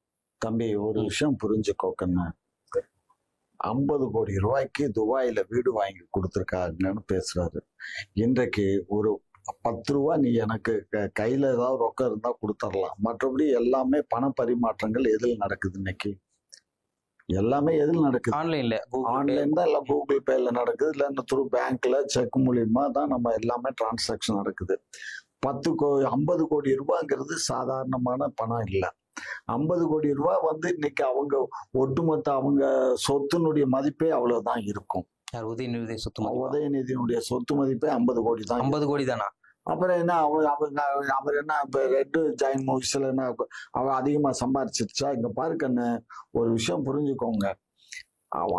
தம்பி, ஒரு விஷயம் புரிஞ்சுக்கோக்கன்னு, 50 கோடி ரூபாய்க்கு துபாயில வீடு வாங்கி கொடுத்துருக்காங்கன்னு பேசுறாரு. இன்றைக்கு ஒரு 10 ரூபா நீ எனக்கு கையில ஏதாவது ரொக்கம் இருந்தா கொடுத்துடலாம். மற்றபடி எல்லாமே பண பரிமாற்றங்கள் எதில் நடக்குது? இன்னைக்கு எல்லாமே எதில் நடக்குது? ஆன்லைன்ல. ஆன்லைன் தான், எல்லாம் கூகுள் பேல நடக்குது. இல்ல த்ரூ பேங்க்ல செக் மூலியமா தான் நம்ம எல்லாமே டிரான்சாக்சன் நடக்குது. 50 கோடி ரூபாய்ங்கிறது சாதாரணமான பணம் இல்லை. 50 கோடி ரூபாய் வந்து இன்னைக்கு அவங்க ஒட்டுமொத்த அவங்க சொத்தினுடைய மதிப்பே அவ்வளவுதான் இருக்கும். உதயநிதியினுடைய சொத்து மதிப்பே 50 கோடி தான். 50 கோடி தானா? அப்புறம் என்ன அவர் என்ன இப்ப ரெட் ஜாயின் மூவிஸ்ல என்ன அவ அதிகமா சம்பாரிச்சிருச்சா? இங்க பாருக்கன்னு ஒரு விஷயம் புரிஞ்சுக்கோங்க.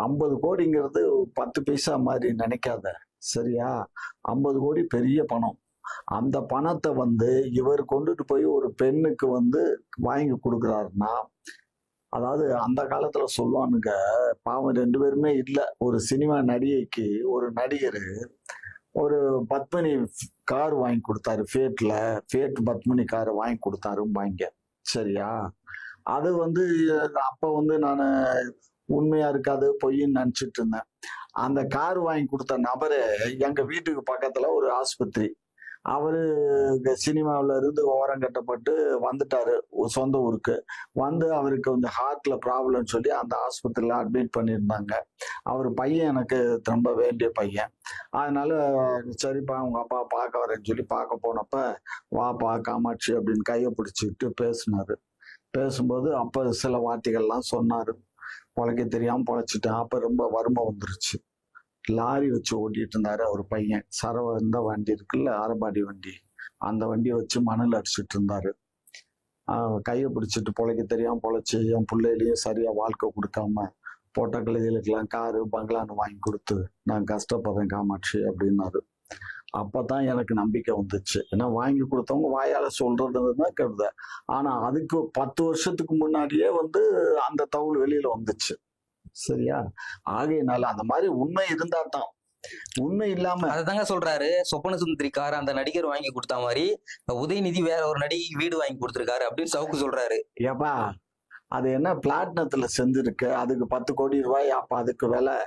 50 கோடிங்கிறது 10 பைசா மாதிரி நினைக்காத, சரியா? 50 கோடி பெரிய பணம். அந்த பணத்தை வந்து இவர் கொண்டுட்டு போய் ஒரு பெண்ணுக்கு வந்து வாங்கி கொடுக்குறாருன்னா, அதாவது அந்த காலத்துல சொல்லுவானுங்க, பாவம் 2 பேருமே இல்லை. ஒரு சினிமா நடிகைக்கு ஒரு நடிகர் ஒரு பத்மினி கார் வாங்கி கொடுத்தாரு. ஃபேட் பத்மினி கார் வாங்கி கொடுத்தாரும்பாங்க, சரியா? அது வந்து அப்ப வந்து நான் உண்மையா இருக்காது, பொய்ன்னு நினைச்சிட்டு இருந்தேன். அந்த கார் வாங்கி கொடுத்த நபரு எங்க வீட்டுக்கு பக்கத்துல ஒரு ஆஸ்பத்திரி, அவரு சினிமாவில இருந்து ஓரம் கட்டப்பட்டு வந்துட்டாரு சொந்த ஊருக்கு. வந்து அவருக்கு கொஞ்சம் ஹார்ட்ல ப்ராப்ளம் சொல்லி அந்த ஆஸ்பத்திரியில அட்மிட் பண்ணியிருந்தாங்க. அவர் பையன் எனக்கு ரொம்ப வேண்டிய பையன். அதனால சரிப்பா உங்க அப்பா பார்க்க வரேன்னு சொல்லி பார்க்க போனப்ப, வாப்பா காமாட்சி அப்படின்னு கையை பிடிச்சிக்கிட்டு பேசினாரு. பேசும்போது அப்ப சில வார்த்தைகள்லாம் சொன்னாரு. பொழைக்க தெரியாம பொழைச்சிட்டேன். அப்ப ரொம்ப வறுமை வந்துருச்சு. லாரி வச்சு ஓட்டிட்டு இருந்தாரு அவர் பையன். இந்த வண்டி இருக்குல்ல, அரபாடி வண்டி, அந்த வண்டியை வச்சு மணல் அடிச்சுட்டு இருந்தாரு. கையை பிடிச்சிட்டு பொழைக்க தெரியாம பொழைச்சி என் பிள்ளையிலையும் சரியா வாழ்க்கை கொடுக்காம போட்ட கழுதைகளுக்கெல்லாம் காரு பங்களான்னு வாங்கி கொடுத்து நான் கஷ்டப்படுறேன் காமாட்சி அப்படின்னாரு. அப்பதான் எனக்கு நம்பிக்கை வந்துச்சு. ஏன்னா வாங்கி கொடுத்தவங்க வாயால சொல்றதுதான் கருத. ஆனா அதுக்கு 10 வருஷத்துக்கு முன்னாடியே வந்து அந்த தவுள் வெளியில வந்துச்சு. சரியா? ஆகையினால அந்த மாதிரி உண்மை இருந்தா தான். உண்மை இல்லாம அததாங்க சொல்றாரு, சொப்பன சுந்தரி கார் அந்த நடிகர் வாங்கி கொடுத்த மாதிரி உதயநிதி வேற ஒரு நடிகைக்கு வீடு வாங்கி கொடுத்திருக்காரு அப்படின்னு சவுக்கு சொல்றாரு. ஏப்பா அது என்ன பிளாட்டினத்துல செஞ்சிருக்கு, அதுக்கு 10 கோடி ரூபாய். அப்ப அதுக்கு விலை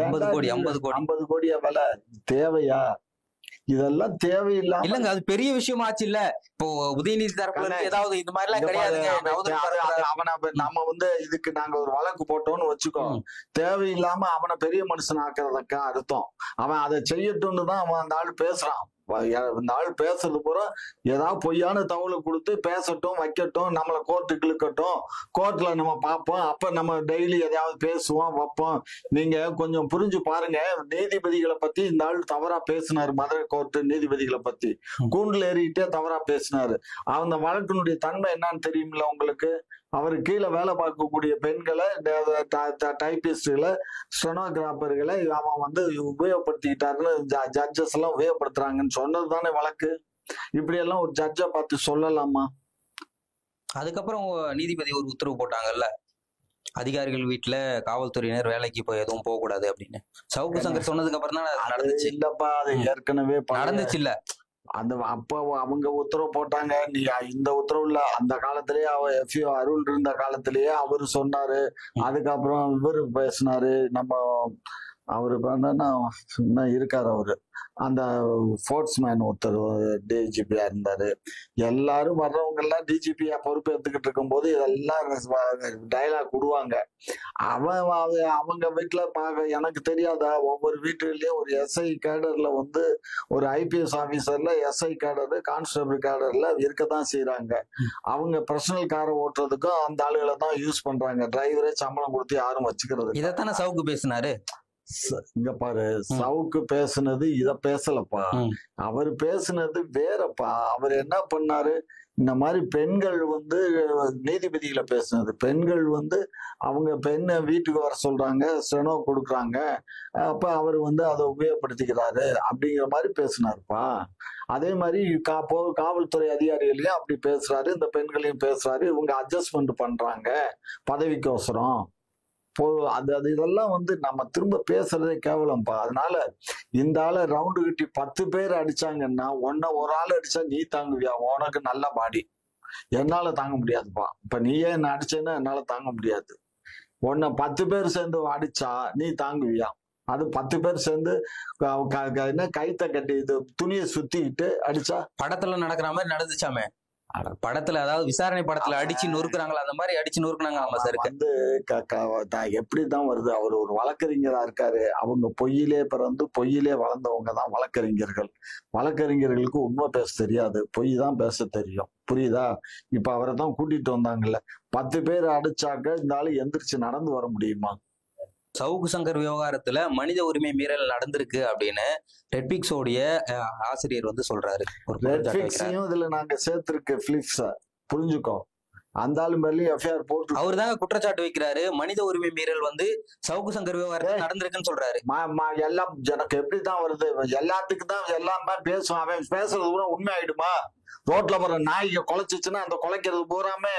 50 கோடி 50 கோடி 50 கோடியா விலை? தேவையா? இதெல்லாம் தேவையில்லாம இல்லங்க, அது பெரிய விஷயம் ஆச்சு இல்ல. இப்போ உதயநிதி தரப்புல இருந்து ஏதாவது இது மாதிரி எல்லாம் கிடையாதுங்க. அவனை நம்ம வந்து இதுக்கு நாங்க ஒரு வழக்கு போட்டோம்னு வச்சுக்கோ, தேவையில்லாம அவனை பெரிய மனுஷன் ஆக்குறதுக்கு அர்த்தம். அவன் அதை செய்யட்டும்னு தான் அவன் அந்த ஆள் பேசுறான். இந்த ஆள் பேசுறது பூரா ஏதாவது பொய்யான தகவலை கொடுத்து பேசட்டும், வைக்கட்டும், நம்மளை கோர்ட்டுக்கு இழுக்கட்டும், கோர்ட்ல நம்ம பார்ப்போம், அப்ப நம்ம டெய்லி எதையாவது பேசுவோம் வைப்போம். நீங்க கொஞ்சம் புரிஞ்சு பாருங்க, நீதிபதிகளை பத்தி இந்த ஆள் தவறா பேசினாரு. மதுரை கோர்ட்டு நீதிபதிகளை பத்தி கூண்டுல ஏறிக்கிட்டே தவறா பேசினாரு. அந்த வழக்கினுடைய தன்மை என்னன்னு தெரியுமில்ல உங்களுக்கு? அவரு கீழே வேலை பார்க்கக்கூடிய பெண்களை, டைபிஸ்டுகளை, ஸ்டெனோகிராஃபர்களை அவன் வந்து உபயோகப்படுத்திக்கிட்டாருன்னு ஜட்ஜஸ் எல்லாம் உபயோகப்படுத்துறாங்கன்னு சொன்னது தானே வழக்கு. இப்படி எல்லாம் ஒரு ஜட்ஜை பார்த்து சொல்லலாமா? அதுக்கப்புறம் நீதிபதி ஒரு உத்தரவு போட்டாங்கல்ல, அதிகாரிகள் வீட்டுல காவல்துறையினர் வேலைக்கு போய் எதுவும் போக கூடாது அப்படின்னு. சவுக்கு சங்கர் சொன்னதுக்கு அப்புறம் தான் நடந்துச்சு. இல்லப்பா, அது ஏற்கனவே நடந்துச்சு இல்ல. அந்த அப்ப அவங்க உத்தரவு போட்டாங்க. நீ இந்த உத்தரவு இல்ல, அந்த காலத்திலேயே FU அருள் இருந்த காலத்திலேயே அவரு சொன்னாரு. அதுக்கப்புறம் இவரு பேசினாரு. நம்ம அவரு என்ன இருக்காரு, அவரு அந்த ஃபோர்ட்ஸ்மேன் ஒருத்தர் டிஜிபியா இருந்தாரு. எல்லாரும் வர்றவங்க எல்லாம் டிஜிபியா பொறுப்பு எடுத்துக்கிட்டு இருக்கும் போது இதெல்லாம் டைலாக் விடுவாங்க. அவங்க வீட்டுல எனக்கு தெரியாதா, ஒவ்வொரு வீட்டுலயும் ஒரு SI கேடர்ல வந்து ஒரு IPS ஆபீசர்ல SI கேடர், கான்ஸ்டபிள் கேடர்ல இருக்கதான் செய்யறாங்க. அவங்க பர்சனல் காரை ஓட்டுறதுக்கும் அந்த ஆளுகளை தான் யூஸ் பண்றாங்க. டிரைவரே சம்பளம் கொடுத்து யாரும் வச்சுக்கிறது. இதைத்தானே சவுக்கு பேசினாரு. இங்க பாரு, சவுக்கு பேசுனது இத பேசலப்பா. அவர் பேசுனது வேறப்பா. அவர் என்ன பண்ணாரு, இந்த மாதிரி பெண்கள் வந்து நீதிபதிகளை பேசுனது, பெண்கள் வந்து அவங்க பெண்ணை வீட்டுக்கு வர சொல்றாங்க, ஸ்டெனோ கொடுக்குறாங்க, அப்ப அவர் வந்து அதை உபயோகப்படுத்திக்கிறாரு அப்படிங்கிற மாதிரி பேசினாருப்பா. அதே மாதிரி காவல்துறை அதிகாரிகளையும் அப்படி பேசுறாரு, இந்த பெண்களையும் பேசுறாரு. இவங்க அட்ஜஸ்ட்மெண்ட் பண்றாங்க பதவிக்கோசரம். இதெல்லாம் வந்து நம்ம திரும்ப பேசுறதே கேவலம்ப்பா. அதனால இந்த ஆளை ரவுண்டு கட்டி 10 பேர் அடிச்சாங்கன்னா ஒரு ஆள் அடிச்சா நீ தாங்குவியா? உனக்கு நல்ல பாடி, என்னால தாங்க முடியாதுப்பா. இப்ப நீயே என்ன அடிச்சேன்னா என்னால தாங்க முடியாது. உன்னை 10 பேர் சேர்ந்து அடிச்சா நீ தாங்குவியா? அது 10 பேர் சேர்ந்து என்ன கைத்த கட்டி இது துணியை சுத்திக்கிட்டு அடிச்சா? படத்துல நடக்கிற மாதிரி நடந்துச்சாமே. படத்துல, அதாவது விசாரணை படத்துல அடிச்சு நொறுக்குறாங்களா, அந்த மாதிரி அடிச்சு நொறுக்குனாங்க. ஆமா சார். வந்து எப்படிதான் வருது, அவர் ஒரு வழக்கறிஞரா இருக்காரு. அவங்க பொய்யிலே பிறந்து பொய்யிலே வளர்ந்தவங்க தான் வழக்கறிஞர்கள். வழக்கறிஞர்களுக்கு உண்மை பேச தெரியாது, பொய் தான் பேச தெரியும். புரியுதா? இப்ப அவரை தான் கூட்டிட்டு வந்தாங்கல்ல, 10 பேர் அடிச்சாக்க இந்த ஆளு எந்திரிச்சு நடந்து வர முடியுமா? சவுக்கு சங்கர் விவகாரத்துல மனித உரிமை மீறல் நடந்திருக்கு அப்படின்னு ரெட்பிக்ஸோடைய ஆசிரியர் வந்து சொல்றாரு. ரெட்பிக்ஸையும் இதுல நாங்க சேர்த்திருக்கு பிலிப்ஸ, புரிஞ்சுக்கோ. அந்த ஆளு மேலேயும் FIR போட்டு அவரு தாங்க குற்றச்சாட்டு வைக்கிறாரு. மனித உரிமை மீறல் வந்து சவுக்கு சங்கர் விவகாரத்துல நடந்திருக்குன்னு சொல்றாரு. எல்லாம் எனக்கு எப்படிதான் வருது, எல்லாத்துக்கும் தான் எல்லாமே பேசுவான். அவன் பேசுறது கூட உண்மை ஆயிடுமா? ரோட்ல போற நாய்க்கு குலைச்சிச்சுன்னா அந்த குலைக்கிறது பூராமே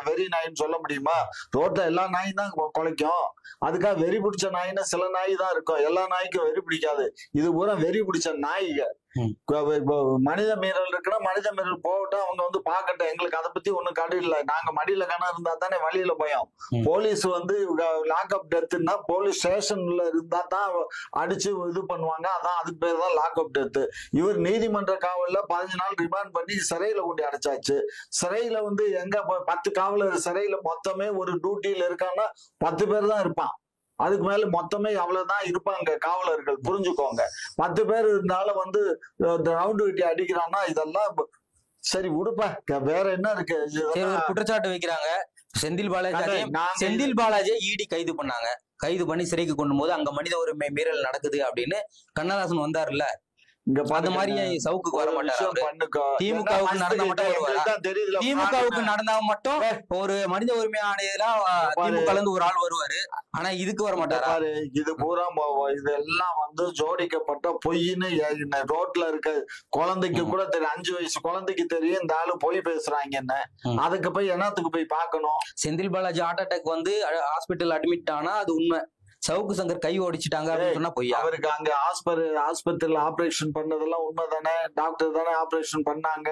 வெறி நாயின்னு சொல்ல முடியுமா? ரோட்ல எல்லா நாயும் தான் குலைக்கும். அதுக்காக வெறி பிடிச்ச நாயின்னு சில நாய் தான் இருக்கும், எல்லா நாய்க்கும் வெறி பிடிக்காது. இது பூரா வெறி பிடிச்ச நாய்க. மனித மீறல் இருக்குன்னா மனித மீறல் போகட்டும், அவங்க வந்து பாக்கட்டும், எங்களுக்கு அதை பத்தி ஒண்ணும் கடு இல்லை. நாங்க மடியில கணம் இருந்தா தானே வழியில போயோம். போலீஸ் வந்து லாக்அப் டெத்துன்னா போலீஸ் ஸ்டேஷன்ல இருந்தா தான் அடிச்சு இது பண்ணுவாங்க, அதான் அதுக்கு பேர் தான் லாக்அப் டெத்து. இவர் நீதிமன்ற காவல்ல 15 நாள் ரிமாண்ட் பண்ணி சிறையில கொண்டு அடைச்சாச்சு. சிறையில வந்து எங்க 10 காவலர் சிறையில மொத்தமே ஒரு டியூட்டியில இருக்கான்னா 10 பேர் தான் இருப்பான். அதுக்கு மேல மொத்தமே அவ்வளவுதான் இருப்பாங்க காவலர்கள், புரிஞ்சுக்கோங்க. 10 பேர் இருந்தாலும் வந்து ரவுண்டு கட்டி அடிக்கிறான்னா இதெல்லாம் சரி விடுப்பா. வேற என்ன இருக்கு? குற்றச்சாட்டு வைக்கிறாங்க. செந்தில் பாலாஜியை ED கைது பண்ணாங்க. கைது பண்ணி சிறைக்கு கொண்டு போது அங்க மனித உரிமை மீறல் நடக்குது அப்படின்னு கண்ணதாசன் வந்தாருல்ல. இங்க அந்த பாருங்க மாதிரி சவுக்குக்கு வர ஒரு மாட்டாரு விஷயம் அவரு. பண்ணுக்கோ. திமுகவுக்கு நடந்தா மட்டும் வருவாரா? எங்களுக்கு தான் தெரியல. திமுகவுக்கு நடந்தா மட்டும் ஒரு மனித உரிமை ஆணையத்துல திமுக இருந்து ஒரு ஆள் வருவாரு. ஆனா இதுக்கு வர மாட்டாரா? பாரு, இது பூரா இதெல்லாம் வந்து ஜோடிக்கப்பட்ட பொய்ன்னு ரோட்ல இருக்க குழந்தைக்கு கூட தெரியும். 5 வயசு குழந்தைக்கு தெரியும் இந்த ஆளு பொய் பேசுறாங்க என்ன. அதுக்கு போய் என்னத்துக்கு போய் பார்க்கணும்? செந்தில் பாலாஜி ஹார்ட் அட்டாக் வந்து ஹாஸ்பிட்டல் அட்மிட் ஆனா அது உண்மை. சவுக்கு சங்கர் கை ஓடிச்சிட்டாங்க அப்படின்னு சொன்னா பொய்யா? அவருக்கு அங்க ஆஸ்பத்திரியில ஆபரேஷன் பண்ணதெல்லாம் உண்மைதானே? டாக்டர் தானே ஆபரேஷன் பண்ணாங்க.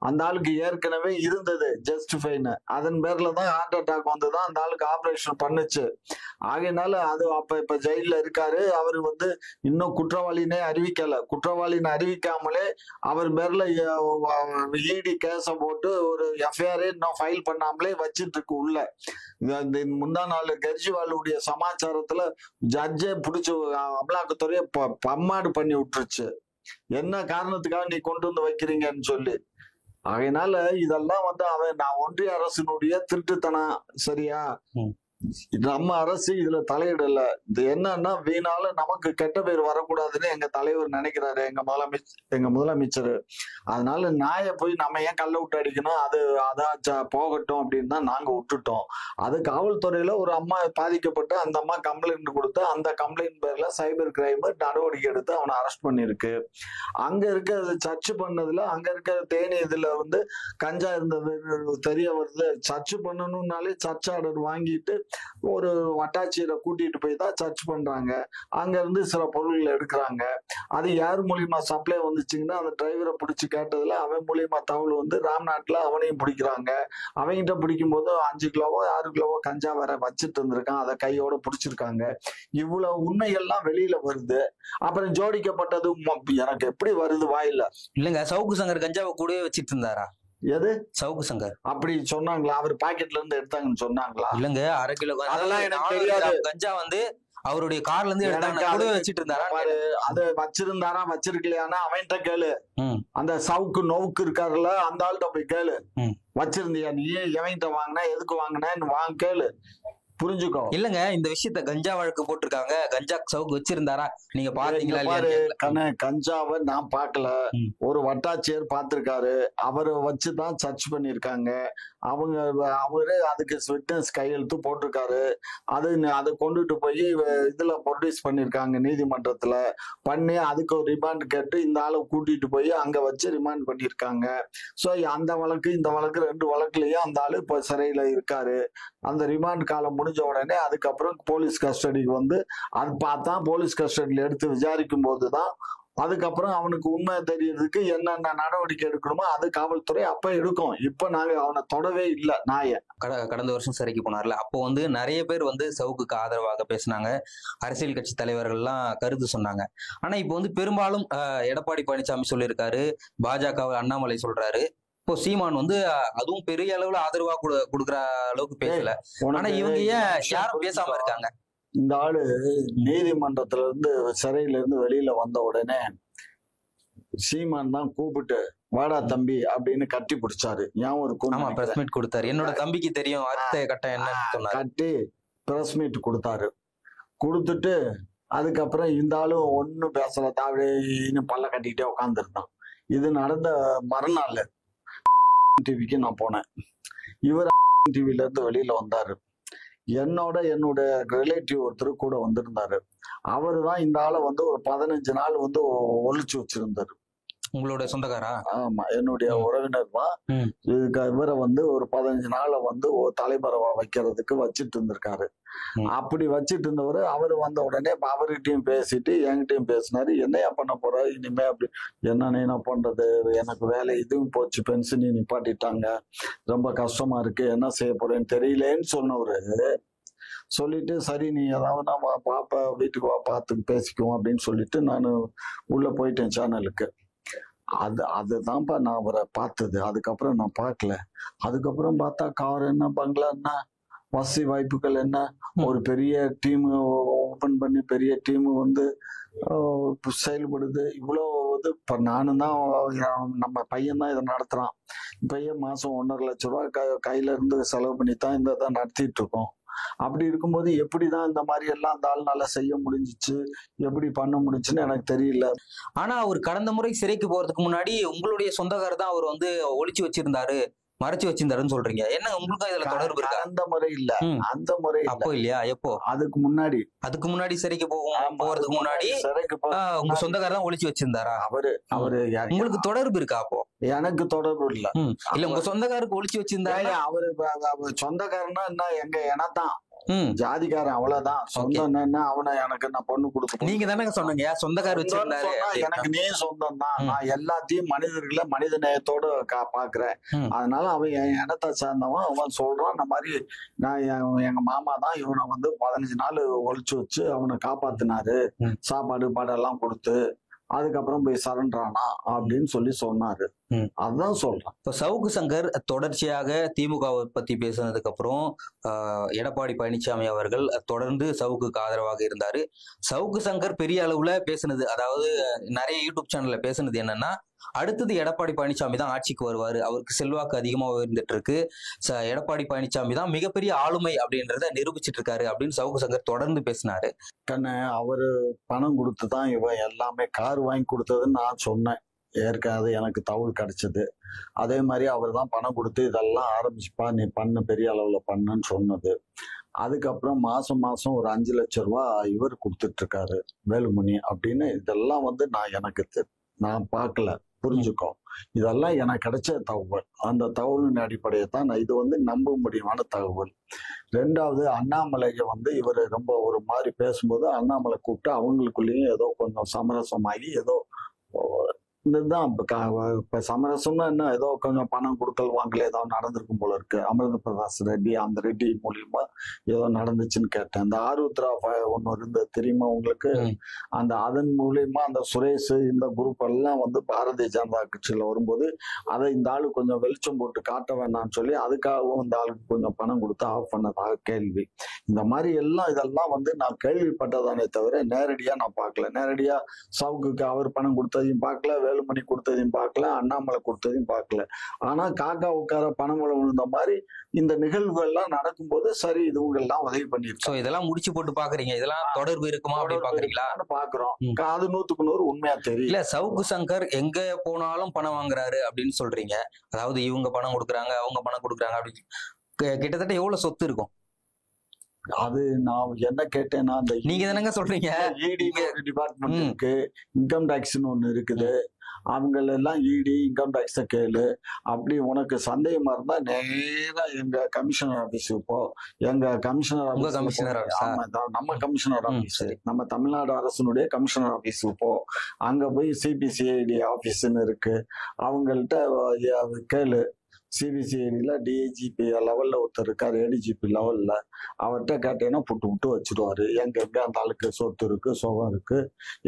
அந்த ஆளுக்கு ஏற்கனவே இருந்தது ஜஸ்டிஃபைன்னு. அதன் பேர்ல தான் ஹார்ட் அட்டாக் வந்துதான் அந்த ஆளுக்கு ஆபரேஷன் பண்ணுச்சு. ஆகையினால அது இப்ப ஜெயில இருக்காரு. அவரு வந்து இன்னும் குற்றவாளினே அறிவிக்கல. குற்றவாளின்னு அறிவிக்காமலே அவர் பேர்ல இடி கேஸ போட்டு ஒரு எஃப்ஐஆர் இன்னும் ஃபைல் பண்ணாமலே வச்சிட்டு இருக்கு உள்ள. முந்தா நாள் கெஜ்ரிவாலுடைய சமாச்சாரத்துல ஜட்ஜே பிடிச்சு அமலாக்கத்துறைய பம்மாடு பண்ணி விட்டுருச்சு. என்ன காரணத்துக்காக நீ கொண்டு வந்து வைக்கிறீங்கன்னு சொல்லி. அதனால இதெல்லாம் வந்து நான் ஒன்றிய அரசினுடைய திருட்டுத்தனம். சரியா? நம்ம அரசு இதுல தலையிடல. இது என்னன்னா வீணால நமக்கு கெட்ட பேர் வரக்கூடாதுன்னு எங்க தலைவர் நினைக்கிறாரு, எங்க முதலமைச்சர். அதனால நாயை போய் நம்ம ஏன் கல்ல விட்டு அடிக்கணும், அது அதான் போகட்டும் அப்படின்னு தான் நாங்க விட்டுட்டோம். அது காவல்துறையில ஒரு அம்மா பாதிக்கப்பட்டு அந்த அம்மா கம்ப்ளைண்ட் கொடுத்து அந்த கம்ப்ளைண்ட் பேர்ல சைபர் கிரைம் நடவடிக்கை எடுத்து அவனை அரெஸ்ட் பண்ணிருக்கு. அங்க இருக்க சர்ச் பண்ணதுல அங்க இருக்க தேனி இதுல வந்து கஞ்சா இருந்தது தெரிய வருது. சர்ச் பண்ணணும்னாலே சர்ச் ஆர்டர் வாங்கிட்டு ஒரு வட்டாட்சியரை கூட்டிட்டு போய் தான் சர்ச் பண்றாங்க. அங்க இருந்து சில பொருள்கள் எடுக்கிறாங்க. அது யார் மூலியமா சப்ளை வந்துச்சுங்கன்னா அந்த டிரைவரை பிடிச்சு கேட்டதுல அவன் மூலியமா தகவல் வந்து ராம்நாட்ல அவனையும் பிடிக்கிறாங்க. அவங்கிட்ட பிடிக்கும் போது 5 கிலோவோ 6 கிலோவோ கஞ்சா வேற வச்சுட்டு இருந்திருக்கான். அதை கையோட பிடிச்சிருக்காங்க. இவ்வளவு உண்மைகள்லாம் வெளியில வருது. அப்புறம் ஜோடிக்கப்பட்டது எனக்கு எப்படி வருது வாயில? இல்லங்க, சவுக்கு சங்கர் கஞ்சாவை கூடவே வச்சிட்டு இருந்தாரா? எது சவுக்கு சங்கர் அப்படி சொன்னாங்களா? அவர் பாக்கெட்ல இருந்து எடுத்தாங்கன்னு சொன்னாங்களா? இல்லங்க, 1/2 கிலோ அதெல்லாம் எனக்கு தெரியாது. கஞ்சா வந்து அவருடைய கார்ல இருந்து எடுத்தாங்க, கூடவே வச்சிட்டு இருந்தாரா? அது வச்சிருந்தாரா வச்சிருக்கலையானா அவன்கிட்ட கேளு. அந்த சவுக்கு நோவுக்கு இருக்காருல்ல, அந்த ஆள்கிட்ட போய் கேளு. வச்சிருந்தியா நீ? எவன்கிட்ட வாங்கினா, எதுக்கு வாங்கினேன்னு வாங்க கேளு, புரிஞ்சுக்கோ. இல்லங்க, இந்த விஷயத்த கஞ்சா வழக்கு போட்டிருக்காங்க. கஞ்சா சவுக்கு வச்சிருந்தாரா, நீங்க பாத்தீங்களா? கஞ்சாவை நான் பாக்கல, ஒரு வட்டாட்சியர் பாத்திருக்காரு. அவரை வச்சுதான் சர்ச் பண்ணிருக்காங்க. அவரே அதுக்கு விட்னஸ் கையெழுத்து போட்டிருக்காரு. அதை கொண்டுட்டு போய் இதுல ப்ரொடியூஸ் பண்ணிருக்காங்க நீதிமன்றத்துல. பண்ணி அதுக்கு ஒரு ரிமாண்ட் கேட்டு இந்த ஆளை கூட்டிட்டு போய் அங்க வச்சு ரிமாண்ட் பண்ணிருக்காங்க. சோ அந்த வழக்கு இந்த வழக்கு 2 வழக்குலயும் அந்த ஆளு இப்ப சிறையில இருக்காரு. அந்த ரிமாண்ட் காலம் முடிஞ்ச உடனே அதுக்கப்புறம் போலீஸ் கஸ்டடிக்கு வந்து அது பார்த்தா போலீஸ் கஸ்டடியில எடுத்து விசாரிக்கும் போதுதான் அதுக்கப்புறம் அவனுக்கு உண்மை தெரியறதுக்கு என்னென்ன நடவடிக்கை எடுக்கணுமோ அது காவல்துறை அப்ப எடுக்கும். இப்ப நாங்க அவனை தொடவே இல்லை. நாய கடந்த வருஷம் சிறைக்கு போனார்ல, அப்போ வந்து நிறைய பேர் வந்து சவுக்குக்கு ஆதரவாக பேசினாங்க. அரசியல் கட்சி தலைவர்கள் எல்லாம் கருத்து சொன்னாங்க. ஆனா இப்போ வந்து பெரும்பாலும் எடப்பாடி பழனிசாமி சொல்லியிருக்காரு, பாஜக அண்ணாமலை சொல்றாரு. இப்போ சீமான் வந்து அதுவும் பெரிய அளவுல ஆதரவா கொடுக்குற அளவுக்கு பேசல. ஆனா இவங்க ஏன் யாரும் பேசாம இருக்காங்க? இந்த ஆளு நீதிமன்றத்துல இருந்து சிறையில இருந்து வெளியில வந்த உடனே சீமான் தான் கூப்பிட்டு வாடா தம்பி அப்படின்னு கட்டி பிடிச்சாரு. ஏன் ஒரு பிரஸ் மீட் கொடுத்தாரு. என்னோட தம்பிக்கு தெரியும் அடுத்த கட்டம் என்ன கட்டி பிரஸ் மீட் கொடுத்தாரு. கொடுத்துட்டு அதுக்கப்புறம் இந்த ஆளும் ஒன்னும் பேசல, தாவின்னு பல்ல கட்டிக்கிட்டே உட்காந்துருந்தான். இது நடந்த மறுநாள் டிவிக்கு நான் போனேன். இவர் டிவில இருந்து வெளியில வந்தாரு. என்னுடைய ரிலேட்டிவ் ஒருத்தர் கூட வந்திருந்தாரு. அவரு தான் இந்த ஆளை வந்து ஒரு 15 நாள் வந்து ஒழிச்சு வச்சிருந்தாரு. உங்களோட சொந்தக்காரா? ஆமா, என்னுடைய உறவினர் தான். இவரை வந்து ஒரு 15 நாளை வந்து தலைமறைவா வைக்கிறதுக்கு வச்சிட்டு இருந்திருக்காரு. அப்படி வச்சிட்டு இருந்தவர் அவரு வந்த உடனே அவர்கிட்டயும் பேசிட்டு என்கிட்டயும் பேசினாரு. என்னையா பண்ண போற இனிமே? அப்படி என்ன பண்றது, எனக்கு வேலை இதுவும் போச்சு, பென்ஷன் நிப்பாட்டிட்டாங்க, ரொம்ப கஷ்டமா இருக்கு, என்ன செய்ய போறேன்னு தெரியலேன்னு சொன்னவரு. சொல்லிட்டு சரி நீ ஏதாவது நம்ம பாப்பா வீட்டுக்கு வா, பார்த்து பேசிக்குவோம் அப்படின்னு சொல்லிட்டு நான் உள்ள போயிட்டேன் சேனலுக்கு. அதுதான்ப்பா நான் அவரை பார்த்தது. அதுக்கப்புறம் நான் பார்க்கல. அதுக்கப்புறம் பார்த்தா கார் என்ன, பங்களா என்ன, வசதி வாய்ப்புகள் என்ன, ஒரு பெரிய டீம் ஓபன் பண்ணி பெரிய டீம் வந்து செயல்படுது. இவ்வளோ இது இப்ப நானும் தான், நம்ம பையன் தான் இதை நடத்துறான். பையன் மாசம் 1.5 லட்சம் ரூபாய் கையில இருந்து செலவு பண்ணி தான் இந்த இதை நடத்திட்டு இருக்கோம். அப்படி இருக்கும்போது எப்படிதான் இந்த மாதிரி எல்லாம் அந்த ஆள்னால செய்ய முடிஞ்சிச்சு, எப்படி பண்ண முடிஞ்சுன்னு எனக்கு தெரியல. ஆனா அவர் கடந்த முறை சிறைக்கு போறதுக்கு முன்னாடி உங்களுடைய சொந்தக்காரர் தான் அவர் வந்து ஒளிச்சு வச்சிருந்தாரு, மறைச்சு வச்சிருந்தாருன்னு சொல்றீங்க. என்ன உங்களுக்கும் இதுல தொடர்பு இருக்கா? அந்த முறை இல்ல, ம். அந்த முறை இல்ல. அப்போ இல்லையா? எப்போ? அதுக்கு முன்னாடி அதுக்கு முன்னாடி சிறைக்கு ஆமா, போறதுக்கு முன்னாடி சிறைக்கு உங்க சொந்தக்காரர் தான் ஒளிச்சு வச்சிருந்தாரா? அவரு அவரு உங்களுக்கு தொடர்பு இருக்கா அப்போ? எனக்கு தொடர்பு இல்ல. இல்ல உங்க சொந்தக்காரருக்கு ஒளிச்சு வச்சிருந்தாரு. அவரு சொந்தக்காரன்னா என்ன, எங்க எனத்தான் ம். ஜாதிக்காரன், அவ்வளவுதான். சொந்தம் என்ன, அவனை எனக்கு நான் பொண்ணு கொடுத்து நீங்க தானே சொன்னீங்க சொந்தக்காரர் வச்சிருந்தாரு எனக்கு அப்படின்னு. நீ சொந்தம் தான். நான் எல்லாத்தையும் மனிதர்களை மனித நேயத்தோட பாக்குறேன். ம். அதனால அவன் என் இனத்தை சேர்ந்தவன். அவன் சொல்றான் இந்த மாதிரி நான் எங்க மாமா தான் இவனை வந்து 15 நாள் ஒழிச்சு வச்சு அவனை காப்பாத்தினாரு, ம். சாப்பாடு பாடெல்லாம் கொடுத்து அதுக்கப்புறம் போய் சரண்டரானா அப்படின்னு சொல்லி சொன்னாரு. ம். அதான் சொல்றேன். இப்ப சவுக்கு சங்கர் தொடர்ச்சியாக திமுகவை பத்தி பேசுனதுக்கு அப்புறம் எடப்பாடி பழனிசாமி அவர்கள் தொடர்ந்து சவுக்குக்கு ஆதரவாக இருந்தாரு. சவுக்கு சங்கர் பெரிய அளவுல பேசுனது, அதாவது நிறைய யூடியூப் சேனல்ல பேசுனது என்னன்னா, அடுத்தது எடப்பாடி பழனிசாமி தான் ஆட்சிக்கு வருவாரு, அவருக்கு செல்வாக்கு அதிகமா இருந்துட்டு இருக்கு, எடப்பாடி பழனிசாமி தான் மிகப்பெரிய ஆளுமை அப்படின்றத நிரூபிச்சிட்டு இருக்காரு அப்படின்னு சவுக்கு சங்கர் தொடர்ந்து பேசினாரு. அவரு பணம் கொடுத்துதான் இவன் எல்லாமே கார் வாங்கி கொடுத்ததுன்னு நான் சொன்னேன். ஏற்காது எனக்கு தகவல் கிடைச்சது. அதே மாதிரி அவர் தான் பணம் கொடுத்து இதெல்லாம் ஆரம்பிச்சுப்பா, நீ பண்ணு, பெரிய அளவுல பண்ணுன்னு சொன்னது. அதுக்கப்புறம் மாசம் மாசம் ஒரு 5 லட்சம் ரூபாய் இவர் கொடுத்துட்டு இருக்காரு, வேலுமணி அப்படின்னு. இதெல்லாம் வந்து நான் பார்க்கல, புரிஞ்சுக்கோ. இதெல்லாம் எனக்கு கிடைச்ச தகவல். அந்த தகவலின் அடிப்படையை தான் நான், இது வந்து நம்ப முடியுமான தகவல். 2வது, அண்ணாமலையை வந்து இவர் ரொம்ப ஒரு மாதிரி பேசும்போது அண்ணாமலை கூப்பிட்டு அவங்களுக்குள்ளேயும் ஏதோ கொஞ்சம் சமரசமாகி ஏதோ இதுதான் இப்ப சமரசம்னா என்ன, ஏதோ கொஞ்சம் பணம் கொடுக்கல் வாங்கல ஏதோ நடந்திருக்கும் போல இருக்கு. அமிர்த பிரகாஷ் ரெட்டி, அந்த ரெட்டி மூலியமா ஏதோ நடந்துச்சுன்னு கேட்டேன். அந்த ஆருத்ரா ஒண்ணு இருந்தது தெரியுமா உங்களுக்கு? அந்த அதன் மூலியமா அந்த சுரேஷ் இந்த குரூப் எல்லாம் வந்து பாரதிய ஜனதா கட்சியில வரும்போது அதை இந்த ஆளு கொஞ்சம் வெளிச்சம் போட்டு காட்ட வேண்டாம்னு சொல்லி அதுக்காகவும் இந்த ஆளுக்கு கொஞ்சம் பணம் கொடுத்து ஆஃப் பண்ணதாக கேள்வி. இந்த மாதிரி எல்லாம் இதெல்லாம் வந்து நான் கேள்விப்பட்டதானே தவிர நேரடியா நான் பார்க்கல. நேரடியா சவுக்குக்கு அவர் பணம் கொடுத்ததையும் பார்க்கல, வேலுமணி கொடுத்ததையும் பார்க்கல, அண்ணாமலை கொடுத்ததையும் பார்க்கல. ஆனா காக்கா உட்கார பணமழை விழுந்த மாதிரி இந்த நிகழ்வுகள் எல்லாம் நடக்கும்போது சரி இதுவங்க எல்லாம் உதவி பண்ணிருக்கோம். இதெல்லாம் முடிச்சு போட்டு பாக்குறீங்க, இதெல்லாம் தொடர்பு இருக்குமா அப்படின்னு பாக்குறீங்களா? பாக்குறோம். அது 100க்கு 100 உண்மையா தெரியும். இல்ல சவுக்கு சங்கர் எங்க போனாலும் பணம் வாங்குறாரு அப்படின்னு சொல்றீங்க. அதாவது இவங்க பணம் கொடுக்குறாங்க, அவங்க பணம் கொடுக்குறாங்க அப்படின்னு. கிட்டத்தட்ட எவ்வளவு சொத்து இருக்கும்? அது நான் என்ன கேட்டேன்னா, அந்த நீங்க தானங்க சொல்றீங்க, இடி டிபார்ட்மெண்ட் இருக்கு, இன்கம் டாக்ஸ்னு ஒண்ணு இருக்குது. அவங்க எல்லாம் இடி இன்கம் டாக்ஸ கேளு. அப்படி உனக்கு சந்தேகமா இருந்தா நேரா எங்க கமிஷனர் ஆபீஸுக்கு போ. எங்க கமிஷனர் ஆபீஸ், நம்ம கமிஷனர் ஆபீஸ், நம்ம தமிழ்நாடு அரசனுடைய கமிஷனர் ஆபீஸுக்கு போ. அங்க போய் சிபிசிஐடி ஆபீஸ்ன்னு இருக்கு, அவங்கள்ட்ட கேளு. சிபிசிஐடியில டிஐஜிபி லெவல்ல ஒருத்தர் இருக்காரு, ஏடிஜிபி லெவல்ல. அவர்கிட்ட கேட்டீங்கன்னா புட்டு வச்சிருவாரு. எங்க அந்த ஆளுக்கு சொத்து இருக்கு, சுகம் இருக்கு,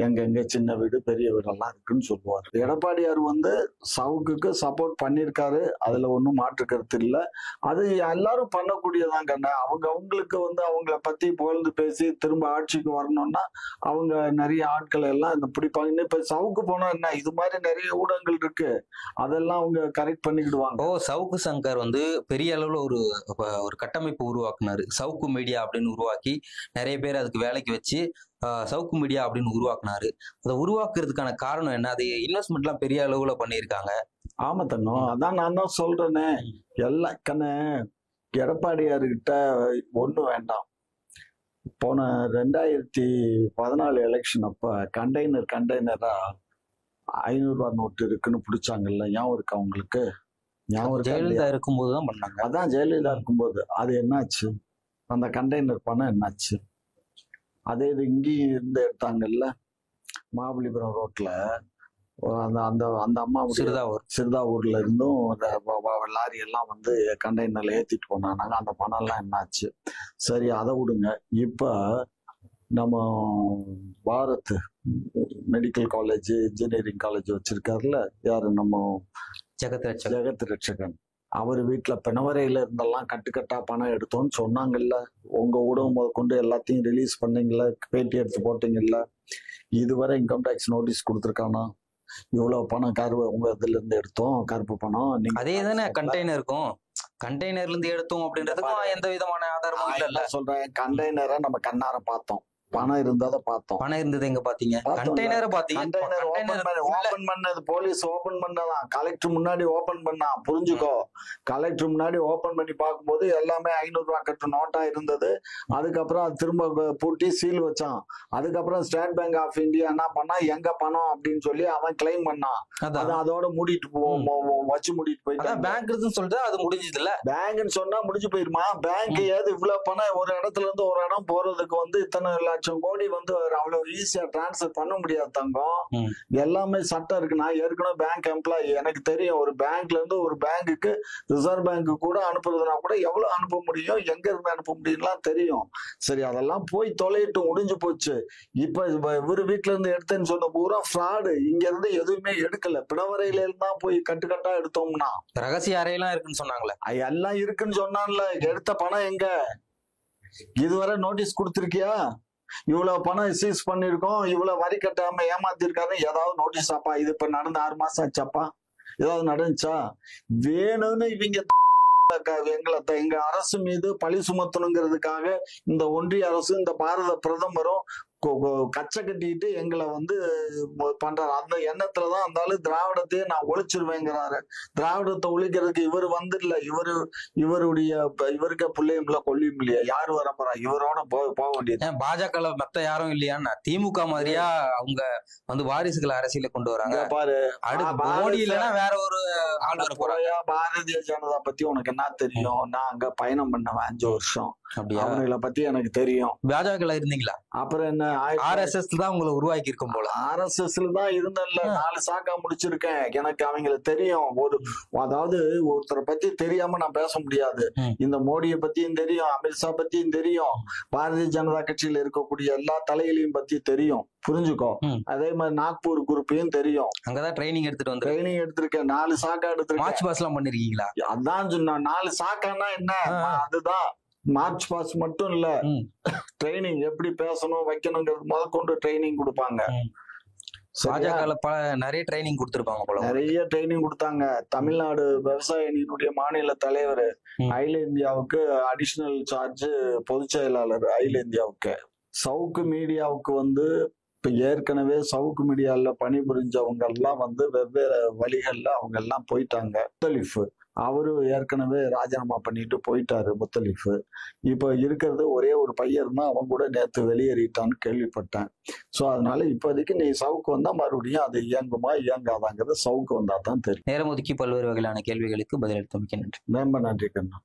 எங்க சின்ன வீடு பெரிய வீடெல்லாம் இருக்குன்னு சொல்லுவாரு. எடப்பாடியார் வந்து சவுக்குக்கு சப்போர்ட் பண்ணியிருக்காரு, அதுல ஒன்றும் மாற்று கருத்து இல்லை. அது எல்லாரும் பண்ணக்கூடியதான் கண்ண. அவங்களுக்கு வந்து அவங்கள பத்தி புகழ்ந்து பேசி திரும்ப ஆட்சிக்கு வரணும்னா அவங்க நிறைய ஆட்களை எல்லாம் இந்த பிடிப்பாங்க. இப்ப சவுக்கு போனா என்ன, இது மாதிரி நிறைய ஊடகங்கள் இருக்கு, அதெல்லாம் அவங்க கரெக்ட் பண்ணிக்கிடுவாங்க. சவுக்கு சங்கர் வந்து பெரிய அளவுல ஒரு கட்டமைப்பு உருவாக்குனாரு, சவுக்கு மீடியா அப்படின்னு உருவாக்கி நிறைய பேர் அதுக்கு வேலைக்கு வச்சு சவுக்கு மீடியா அப்படின்னு உருவாக்குனாரு. அதை உருவாக்குறதுக்கான காரணம் என்ன? அது இன்வெஸ்ட்மெண்ட் எல்லாம் பெரிய அளவுல பண்ணியிருக்காங்க. ஆமா தங்கம், அதான் நான் தான் சொல்றேனே. எல்லாம் கண்ண எடப்பாடியார்கிட்ட ஒண்ணு வேண்டாம். போன 2014 எலெக்ஷன் அப்ப கண்டெய்னரா 500 ரூபாய் நோட்டு இருக்குன்னு பிடிச்சாங்கல்ல, ஞாபகம் இருக்கு அவங்களுக்கு? ஜெயலலிதா இருக்கும்போதுதான் பண்ணாங்க. அதான் ஜெயலலிதா இருக்கும்போது அது என்னாச்சு? அந்த கண்டெய்னர் பணம் என்னாச்சு? அதே இது இங்கேயும் இருந்து எடுத்தாங்கல்ல, மகாபலிபுரம் ரோட்ல அந்த அந்த அம்மா சிறுதாவூர்ல இருந்தும் லாரி எல்லாம் வந்து கண்டெய்னர்ல ஏத்திட்டு போனாங்க. அந்த பணம் எல்லாம் என்னாச்சு? சரி அதை விடுங்க. இப்ப நம்ம Bharath medical college, engineering college வச்சிருக்காருல்ல, யாரு? நம்ம ஜெகத் ரட்சகன். அவர் வீட்டுல பிணவரையில இருந்தெல்லாம் கட்டுக்கட்டா பணம் எடுத்தோம்னு சொன்னாங்கல்ல. உங்க ஊடகம் கொண்டு எல்லாத்தையும் ரிலீஸ் பண்ணீங்கல்ல, பேட்டி எடுத்து போட்டீங்கல்ல. இதுவரை இன்கம் டாக்ஸ் நோட்டீஸ் கொடுத்துருக்கானா? இவ்வளவு பணம் உங்க இதுல இருந்து எடுத்தோம், கருப்பு பணம். அதே தானே கண்டெய்னருக்கும் கண்டெய்னர்ல இருந்து எடுத்தோம் அப்படின்றதுக்கும் எந்த விதமான ஆதாரமும் நான் இல்ல. என்ன சொல்றேன், கண்டெய்னரை நம்ம கண்ணார பார்த்தோம், பணம் இருந்ததை பார்த்தோம். பணம் இருந்தது எங்க பாத்தீங்க? கண்டெய்னரை பாத்தீங்க. கண்டெய்னர் ஓபன் பண்ணது போலீஸ் ஓபன் பண்ணதான், கலெக்டர் முன்னாடி ஓபன் பண்ணா. புரிஞ்சுக்கோ, கலெக்டர் முன்னாடி ஓபன் பண்ணி பார்க்கும்போது எல்லாமே 500 ரூபாய் கட்டு நோட்டா இருந்தது. அதுக்கப்புறம் அது திரும்ப பூட்டி சீல் வச்சான். அதுக்கப்புறம் ஸ்டேட் பேங்க் ஆஃப் இந்தியா என்ன பண்ணா, எங்க பணம் அப்படின்னு சொல்லி அவன் கிளைம் பண்ணான். அது அதோட மூடிட்டு வச்சு மூடிட்டு போயிட்டான். பேங்க் இருக்குன்னு சொல்லிட்டு அது முடிஞ்சது இல்ல. பேங்க்னு சொன்னா முடிஞ்சு போயிருமா? பேங்க் ஏது இவ்வளவு பணம் ஒரு இடத்துல இருந்து ஒரு இடம் போறதுக்கு இத்தனை லட்சம் கோடி அவ்வளவு ஈஸியா டிரான்ஸ்பர் பண்ண முடியாது தங்கம். எல்லாமே சட்டம் இருக்கு. நான் ஏற்கனவே பேங்க் எம்ப்ளாயி, எனக்கு தெரியும். ஒரு பேங்க்ல இருந்து ஒரு பேங்குக்கு, ரிசர்வ் பேங்க் கூட அனுப்புறதுனா கூட எவ்வளவு அனுப்ப முடியும், எங்க இருந்து அனுப்ப முடியும்லாம் தெரியும். சரி, அதெல்லாம் போய் தொலைட்டு முடிஞ்சு போச்சு. இப்ப இவரு வீட்டுல இருந்து எடுத்தேன்னு சொன்ன பூரா ஃப்ராடு. இங்க இருந்து எதுவுமே எடுக்கல, பிணவரையில இருந்தா போய் கட்டுக்கட்டா எடுத்தோம்னா. ரகசிய அறையெல்லாம் இருக்குன்னு சொன்னாங்களே, எல்லாம் இருக்குன்னு சொன்னான்ல. எடுத்த பணம் எங்க? இதுவரை நோட்டீஸ் கொடுத்திருக்கியா? இவ்வளவு பணம் சீஸ் பண்ணிருக்கோம், இவ்வளவு வரி கட்டாம ஏமாத்திருக்காரு, ஏதாவது நோட்டீஸ் ஆப்பா? இது இப்ப நடந்து 6 மாசம் ஆச்சாப்பா? ஏதாவது நடந்துச்சா? வேணும்னு இவங்க எங்க அரசு மீது பழி சுமத்தணுங்கிறதுக்காக இந்த ஒன்றிய அரசு, இந்த பாரத பிரதமரும் கச்சை கட்டிட்டு எங்களை பண்றாரு. அந்த எண்ணத்துலதான் இருந்தாலும் திராவிடத்தையே நான் ஒழிச்சிருவேங்கிறாரு. திராவிடத்தை ஒழிக்கிறதுக்கு இவர் இல்ல, இவருக்கு பிள்ளையும் இல்ல, கொல்லியும் இல்லையா? யாரு வர போறா? இவரோட போக வேண்டியது. பாஜக மத்த யாரும் இல்லையான்னா திமுக மாதிரியா அவங்க வாரிசுகளை அரசியல கொண்டு வராங்க பாரு. மோடி இல்லைன்னா வேற ஒரு ஆள் வர போறாங்க. பாரதிய ஜனதா பத்தி உனக்கு என்ன தெரியும்? நான் அங்க பயணம் பண்ணவன் 5 வருஷம். அவங்களை பத்தி எனக்கு தெரியும். பாஜக இருந்தீங்களா? அப்புறம் என்ன, RSS தான் உங்களை உருவாக்கி இருக்கும் போல. RSSல தான் இருந்தேன்ல, 4 சாக்கா முடிச்சிருக்கேன். எனக்கு அவங்களை தெரியும். அதாவது ஒருத்தரை பத்தி தெரியாம நான் பேச முடியாது. இந்த மோடியை பத்தியும் தெரியும், அமித்ஷா பத்தியும் தெரியும், பாரதிய ஜனதா கட்சியில இருக்கக்கூடிய எல்லா தலைகளையும் பத்தி தெரியும். புரிஞ்சுக்கோ. அதே மாதிரி நாக்பூர் குரூப்பையும் தெரியும். அங்கதான் ட்ரைனிங் எடுத்திருக்கேன். 4 சாக்கா எடுத்திருக்கேன். மார்ச் பாஸ் எல்லாம் பண்ணிருக்கீங்களா? அதான் சொன்னா 4 சாக்கானா என்ன, அதுதான். மார்ச் பாஸ் மட்டும் இல்ல, ட்ரைனிங் எப்படி பேசணும் வைக்கணுங்கிறது முதற்கொண்டு ட்ரைனிங் கொடுப்பாங்க. நிறைய ட்ரைனிங் கொடுத்திருப்பாங்க போல. நிறைய ட்ரைனிங் கொடுத்தாங்க. தமிழ்நாடு விவசாய அணியினுடைய மாநில தலைவர், அகில இந்தியாவுக்கு அடிஷனல் சார்ஜ் பொதுச் செயலாளர் அகில இந்தியாவுக்கு. சவுக்கு மீடியாவுக்கு இப்ப ஏற்கனவே சவுக்கு மீடியால பணிபுரிஞ்சவங்க எல்லாம் வெவ்வேறு வழிகள்ல அவங்க எல்லாம் போயிட்டாங்க. முத்தலிஃப் அவரு ஏற்கனவே ராஜினாமா பண்ணிட்டு போயிட்டாரு. முத்தலிஃப் இப்ப இருக்கிறது ஒரே ஒரு பையன் தான், அவன் கூட நேத்து வெளியேறிட்டான்னு கேள்விப்பட்டேன். சோ அதனால இப்போதைக்கு நீ சவுக்கு வந்தா மறுபடியும் அது இயங்குமா இயங்காதாங்கிறது சவுக்கு வந்தா தான் தெரியும். நேரம் ஒதுக்கி பல்வேறு வகையிலான கேள்விகளுக்கு பதிலளித்தமைக்கு நன்றி. ரொம்ப நன்றி கண்ணா.